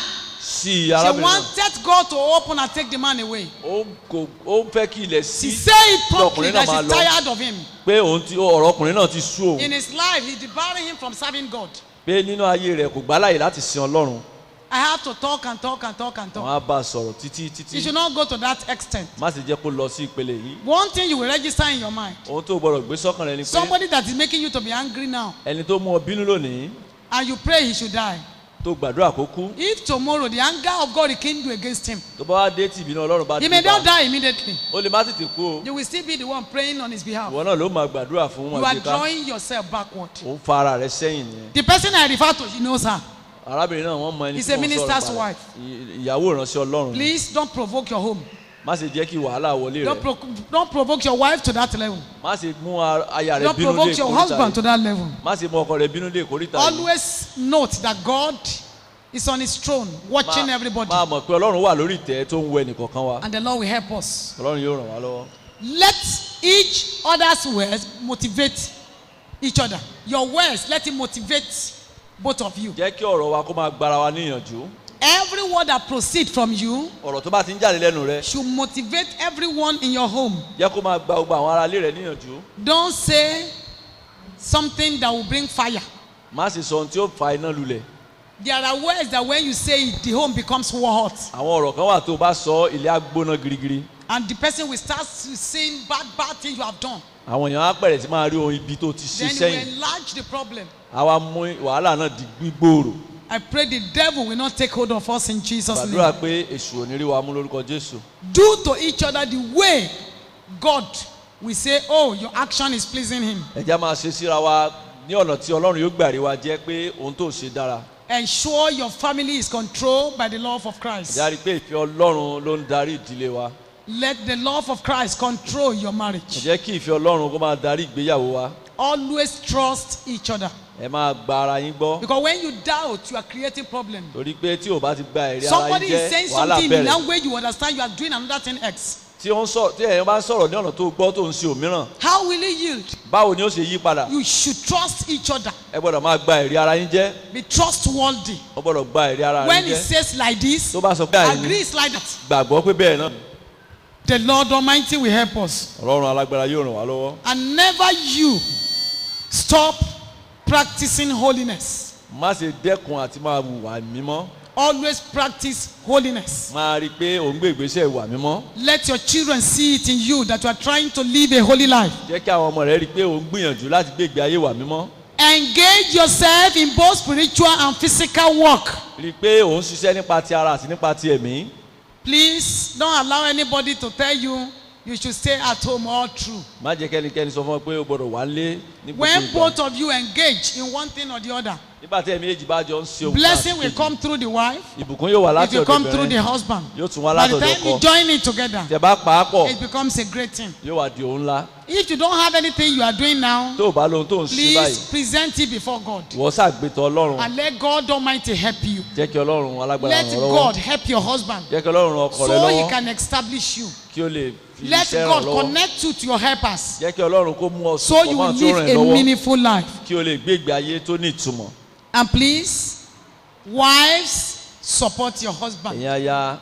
Sí
she
arábìnrin náà.
wanted God to open and take the man away.
Ó ń fẹ́ kí ilẹ̀
She
sí
said it promptly
ọkùnrin
that
náà máa
she's
lọ.
tired of him.
Pé ọ̀rọ̀ ọkùnrin náà ti sú òun.
In his life, he debarring him from serving God.
Pé nínú ayé rẹ̀ kò gbà láyè láti sin Ọlọ́run.
I have to talk and talk and talk and
Wọ́n
talk.
á bá a sọ̀rọ̀ títí
You
títí.
should not go to that extent.
Má sì jẹ́ kó lọ sí ìpele yìí.
One thing you will register in your mind.
Ohun tó gbọ́dọ̀ gbé sọ́kàn rẹ ni pé
Somebody that is making you to be angry now,
ẹni tó mú ọ bínú lónìí
and you pray he should die.
tó gbàdúrà kó kú.
If tomorrow the anger of God rekindle against him,
Tó bá wá dé tí ìbínú Ọlọ́run bá
he
dé
may not
bá.
die immediately.
Ó lè má tètè kú o.
You will still be the one praying on his behalf.
Ìwọ náà ló máa gbàdúrà fún
You
wọn
are
àgbéká.
drawing yourself backward.
Ó ń fa ara rẹ sẹ́yìn nìyẹn.
The person I refer to, he knows her.
Arábìnrin náà wọ́n mọ ẹni
He's
tí
a
wọ́n
minister's
sọ̀rọ̀
wife.
ìyàwó ìránṣẹ́ Ọlọ́run.
Please don't provoke your home.
Má ṣe jẹ́ kí wàhálà wọlé rẹ̀.
Don't provoke your wife to that level.
Má ṣe mú aya rẹ
Don't
bínú
provoke
dé
your
ìkórìtà
husband to
yìí.
that level.
Má ṣe mú ọkọ rẹ bínú dé ìkórìtà yìí.
Always note that God is on his throne watching everybody.
Máa mọ̀ pé Ọlọ́run wà lórí ìtẹ́ tó ń wo ẹnìkọ̀ọ̀kan wa.
And the Lord will help us.
Ọlọ́run yóò ràn wá lọ́wọ́.
Let each other's words motivate each other. Your words, let it motivate both of you.
Jẹ́ kí ọ̀rọ̀ wa kó máa gbára wa níyànjú.
Every word that proceeds from you
Ọ̀rọ̀ tó bá ti ń jáde lẹ́nu rẹ.
should motivate everyone in your home.
Jẹ́ kó máa gba gbogbo àwọn ará ilé rẹ níyànjú.
Don't say something that will bring fire.
Má sì sọ ohun tí ó fa iná lulẹ̀.
There are words that when you say it, the home becomes hot.
Àwọn ọ̀rọ̀ kan wà tó bá sọ ilé á gbóná girigiri.
And the person will start saying bad things you have done.
Àwọn èèyàn á bẹ̀rẹ̀ sí máa rí ohun ibi tó ti ṣe
Then you
sẹ́yìn.
enlarge the problem.
Àwa mú wàhálà náà di gbígbòòrò.
I pray the devil will not take hold of us in Jesus'
Gbàdúrà
name.
pé èṣù ò ní rí wa mú lórúkọ Jésù.
Do to each other the way God will say, oh, your action is pleasing him.
Ẹ jẹ́ máa ṣe síra wa ní ọ̀nà tí Ọlọ́run yóò gbà rí wa jẹ́ pé ohun tó ṣe dára.
Ensure your family is controlled by the love of Christ.
Ẹ jẹ́ á rí pé ìfẹ́ Ọlọ́run ló ń darí ìdílé wa.
Let the love of Christ control your
Ẹ
marriage.
jẹ́ kí ìfẹ́ Ọlọ́run kó máa darí ìgbéyàwó wa.
Always trust each other.
Ẹ máa gba ara yín gbọ́.
Because when you doubt, you are creating problems.
Torí pé tí ò bá ti gba ẹ̀rí ara
Somebody
yín
is saying
jẹ́ wàhálà
something in
bẹ̀rẹ̀.
that way you understand you are doing another thing X.
Tí ẹ̀yin bá ń sọ̀rọ̀ ní ọ̀nà tó gbọ́ tó ń ṣe òmíràn.
How will he yield?
Báwo ni ó ṣe yí padà?
You should trust each other.
Ẹ gbọ́dọ̀ máa gba ẹ̀rí ara yín jẹ́.
Be trustworthy.
Ó gbọ́dọ̀ gba ẹ̀rí ara
When
yín
he
jẹ́.
says like this,
Tó bá sọ pé àìní
agree it's like that.
gbàgbọ́ pé bẹ́ẹ̀ náà.
The Lord Almighty will help us.
Ọlọ́run alágbára yóò ràn wá lọ́wọ́.
And never you stop practicing holiness.
Má ṣe dẹ́kun àti máa hùwà mímọ́.
Always practice holiness.
Máa rí i pé ò ń gbé ìgbésẹ̀ ìwà mímọ́.
Let your children see it in you that you are trying to live a holy life.
Jẹ́ kí àwọn ọmọ rẹ rí i pé ò ń gbìyànjú láti gbé ìgbé ayé ìwà mímọ́.
Engage yourself in both spiritual and physical work.
Rí i pé ò ń ṣiṣẹ́ nípa ti ara àti nípa ti ẹ̀mí.
Please don't allow anybody to tell you you should stay at home all through.
má jẹ́ kẹ́nikẹ́ni sọ fún ọ pé o gbọ́dọ̀ wà lé ní gbogbo
When
ìgbà.
both of you engage in one thing or the other,
nígbà tí ẹ̀mí èjì bá jọ ń ṣe ohun
blessing
kan
will
kejì,
come through the wife.
ìbùkún yóò wà
It
láti
will
ọ̀dọ̀
come through the
obìnrin
husband.
yóò tún wá
By the
látọ̀dọ̀
time you
ọkọ.
join it together,
tẹ́ bá pa á pọ̀
it becomes a great thing.
yóò wá di òun ńlá.
If you don't have anything you are doing now,
tó o bá lóhun tó ń ṣe
please
báyìí
present it before God
wọ́n ṣàgbétọ̀ ọlọ́run
and let God Almighty help you.
jẹ́ kí ọlọ́run alágbára
Let
ràn ọ́ lọ́wọ́
God help your husband
jẹ́ kí ọlọ́run ran ọkọ rẹ
so He
lọ́wọ́
can establish you.
kí ó lè fi
Let
iṣẹ́ ràn
God
lọ́wọ́
connect you to your helpers
jẹ́ kí ọlọ́run kó mú ọ
so
sùn
you
pọ̀
will
mọ́ àti ó ràn
live
ẹ́
a
lọ́wọ́
meaningful life.
kí o lè gbé ìgbé ayé tó ní ìtumọ̀.
And please, wives, support your husband.
ẹ̀yin aya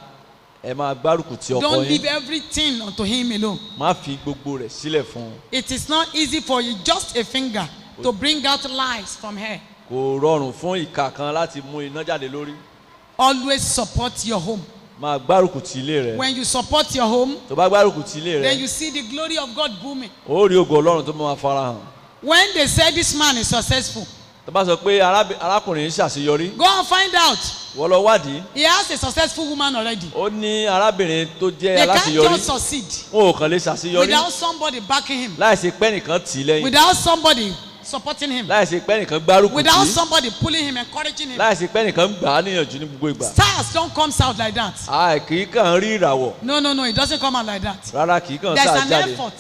ẹ máa gbárùkù ti ọkọ
Don't
yín
leave everything unto him alone.
má fi gbogbo rẹ̀ sílẹ̀ fún un.
It is not easy for you, just a finger, to bring out lies from her.
kò rọrùn fún ìka kan láti mú iná jáde lórí.
Always support your home.
máa gbárùkù ti ilé rẹ.
When you support your home,
tó bá gbárùkù ti ilé
then
rẹ
you see the glory of God booming.
ó rí ògo ọlọ́run tó máa fara hàn.
When they say this man is successful,
tó bá sọ pé arákùnrin ń ṣàṣeyọrí
go and find out.
wọ́n lọ wádìí
He has a successful woman already.
ó ní arábìnrin tó jẹ́
They can't
aláṣeyọrí
just succeed
wọn ò kàn lè ṣàṣeyọrí
without somebody backing him,
láìsí pé nìkan tì í lẹ́yìn
without somebody supporting him,
láìsí pé nìkan gbárùkù tì
without
í
somebody pulling him, encouraging him.
láìsí pé nìkan gbà á níyànjú ní gbogbo ìgbà.
Stars don't come out like that.
kì í kàn rí ìràwọ̀
No, it doesn't come out like that.
rárá kì í kàn
There's
sáà
an
jáde.
effort.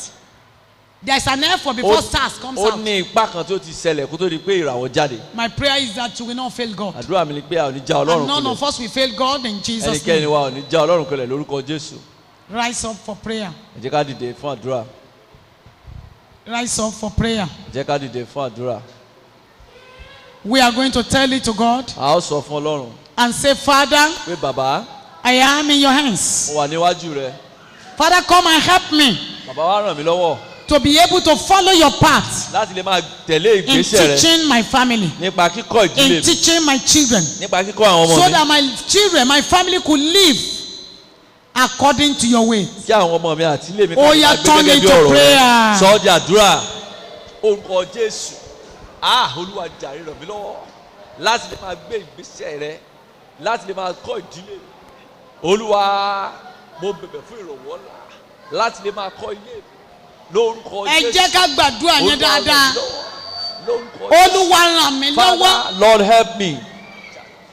There's an effort before stars comes
ó
out.
ní ipá kan tó ti ṣẹlẹ̀ kó tó di pé ìràwọ̀ jáde.
My prayer is that you will not fail God.
àdúrà mi ni pé a ò ní já
And
ọlọ́run
none of
kulẹ̀
us will fail God in Jesus'
ẹnikẹ́ni
name.
wa ò ní já ọlọ́run kulẹ̀ lórúkọ Jésù.
Rise up for prayer.
ẹ jẹ́ ká dìde fún àdúrà
Rise up for prayer.
ẹ jẹ́ ká dìde fún àdúrà.
We are going to tell it to God
a ó sọ fún ọlọ́run
and say, Father,
pé bàbá
I am in your hands.
mo wà níwájú rẹ
Father, come and help me
bàbá wa ràn mí lọ́wọ́
to be able to follow your path
láti lè máa tẹ̀lé
in
ìgbésẹ̀ rẹ
teaching my family,
nípa kíkọ́ ìdílé
in
mi
teaching my children,
nípa kíkọ́ àwọn ọmọ
so
mi
that my children, my family could live according to your way.
tí àwọn ọmọ mi àti ilé mi
Ó yá, turn
gẹ́gẹ́ bí
into
ọ̀rọ̀ rẹ
prayer.
sọ ọ́ di àdúrà orúkọ Jésù Olúwa jàre ràn mí lọ́wọ́ láti lè máa gbé ìgbésẹ̀ rẹ láti lè máa kọ́ ìdílé mi Olúwa mo bẹ̀bẹ̀ fún ìrànwọ́ láti lè máa kọ́ ilé mi lórúkọ
Ẹ
Jésù
jẹ́ ká gbàdúrà yẹn
Olúwa ràn
dáadáa.
mí lọ́wọ́ lórúkọ
Olúwa ràn mí lọ́wọ́,
Father Lord help me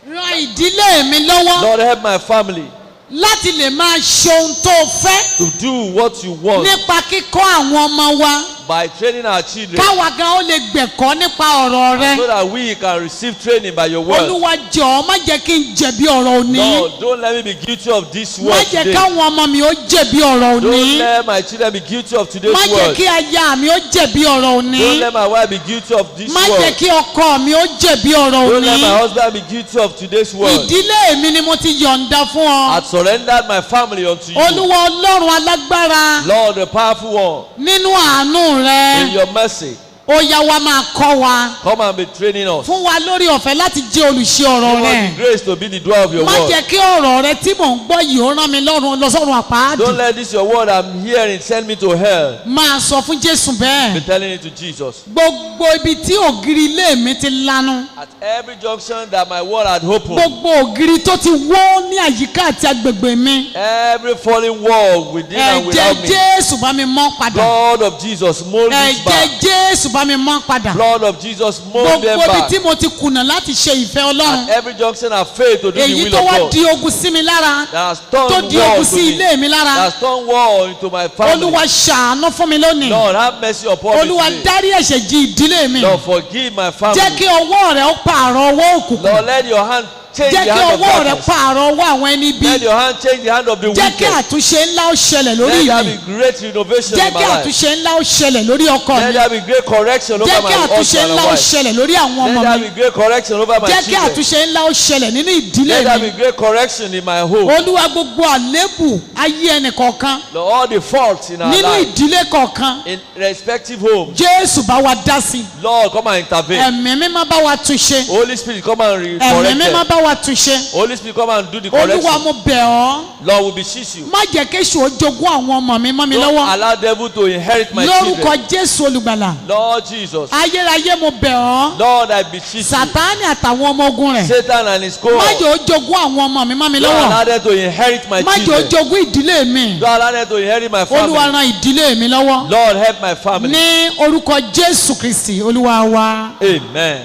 ran ìdílé mi lọ́wọ́
Lord help my family
láti lè máa ṣe ohun tó fẹ́
to do what you want
nípa kíkọ́ àwọn ọmọ wa.
by training our children
Káwa gan ó lè gbẹ̀kọ́ nípa ọ̀rọ̀ rẹ.
so that we can receive training by your word.
Olúwa jọ̀ọ́ má jẹ́ kí n jẹ̀bi ọ̀rọ̀ òní.
Lord, don't let me be guilty of this
Má
word
jẹ́
today.
káwọn ọmọ mi ó jẹ̀bi ọ̀rọ̀
Don't
òní.
let my children be guilty of today's
Má jẹ́
word.
kí aya mi ó jẹ̀bi ọ̀rọ̀
Don't
òní.
let my wife be guilty of this
Má jẹ́
word.
kí ọkọ mi ó jẹ̀bi ọ̀rọ̀
Don't let my
òní.
husband be guilty of today's word.
Ìdílé mi ni mo ti yọ̀ǹda fún ọ.
I surrendered my family unto you.
Olúwa Ọlọ́run alágbára
Lord, the powerful one,
nínú àánú
in
rẹ.
your mercy,
Ó yá wa máa kọ́ wa.
come and be training us.
Fún wa lórí ọ̀fẹ́ láti jẹ́ olùṣe ọ̀rọ̀
Give us
rẹ.
the grace to be the doer of your
Má
word.
jẹ́ kí ọ̀rọ̀ rẹ tí mò ń gbọ́ yìí ó rán mi lọ́sọ̀run àpáàdì.
Don't let this your word I'm hearing send me to hell.
Máa sọ fún Jésù
Be
bẹ́ẹ̀.
telling it to Jesus.
Gbogbo ibi tí ògiri ilé mi ti lanu.
At every junction that my word had opened,
Gbogbo ògiri tó ti wó ní àyíká àti agbègbè mi.
every falling wall within and
Ẹ̀jẹ̀
without me,
Jésù bá mi mọ́ padà.
Blood of Jesus, mold this
Ẹ̀jẹ̀
back.
Jésù bá mi mọ́ padà.
Blood of Jesus, mold them
Gbogbo ibi
back.
tí mo ti kùnà láti ṣe ìfẹ́
At
Ọlọ́run.
every junction I failed to do the
Èyí
will
tó
of
wá
God.
di ogun sí mi lára.
That has
Tó
turned
di
wall
ogun
to
sí
me.
ilé mi
That
lára.
has turned wall into my family.
Olúwa ṣàánú fún mi lónìí.
Lord, have mercy upon
Olúwa
me today.
dárí ẹ̀ṣẹ̀ jì ìdílé mi.
Lord, forgive my
Jẹ́
family.
kí ọwọ́ rẹ̀ ó pààrọ̀ ọwọ́ òkùnkùn.
Lord, let your hand change
Jẹ́
the
kí
hand of
ọwọ́ rẹ̀
darkness.
pààrọ̀ ọwọ́ àwọn ẹni bí.
Let your hand change the hand of the
Jẹ́ kí
wicked.
àtúnṣe ńlá ó ṣẹlẹ̀ lórí
Let there
mi.
be great renovation
Jẹ́
in
kí
my life.
àtúnṣe ńlá ó ṣẹlẹ̀ lórí ọkọ
Let
mi.
there be great correction over
Jẹ́
my
kí àtúnṣe
husband
ńlá
and
ó
wife.
ṣẹlẹ̀ lórí àwọn
Let
ọmọ
there
mi.
be great correction over my
Jẹ́ kí
children.
àtúnṣe ńlá ó ṣẹlẹ̀ nínú ìdílé
Let there
mi.
be great correction in my home.
Olúwa gbogbo àlébù ayé ẹnì kọ̀ọ̀kan
Lord, all the faults in our
nínú
life,
ìdílé kọ̀ọ̀kan.
in respective homes,
Jésù bá wa dá sí.
Lord, come and intervene.
Ẹ̀mí mímọ́ bá wa túnṣe.
Holy Spirit, come and
Ẹ̀mí
correct
mímọ́
them.
bá wa túnṣe.
Holy Spirit, come and do the
Olúwa
correction.
mo bẹ̀ ọ́.
Lord, we beseech you.
Má jẹ́ kéṣù ó jogún àwọn ọmọ mi mọ́ mi
Don't
lọ́wọ́.
allow devil to inherit my
Lórúkọ
children.
Jésù olùgbàlà.
Lord Jesus.
Ayérayé mo bẹ̀ ọ́.
Lord, I beseech you.
Sàtáánì àtàwọn ọmọ ogun rẹ̀.
Satan and his
Má
cohort.
jẹ́ ó jogún àwọn ọmọ mi mọ́ mi
Don't allow
lọ́wọ́.
them to inherit my
Má jẹ́ ó
children.
jogún ìdílé mi.
Don't allow them to inherit my
Olúwa
family.
ran ìdílé mi lọ́wọ́.
Lord, help my family.
Ní orúkọ Jésù Kristi Olúwa wa.
Amen.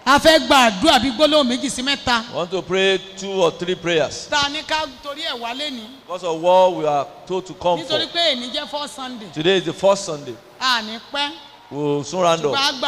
A fẹ́ gba àdúrà bí gbólóhùn méjì sí mẹ́ta.
I want to pray 2 or 3 prayers.
Ta ni ká torí ẹ̀ wálé ní.
Because of what we are told to come for.
Nítorí pé èní jẹ́ 4 Sunday.
Today is the first Sunday.
A ní pẹ́.
We'll soon round
Ṣùgbọ́n
up.
a gbà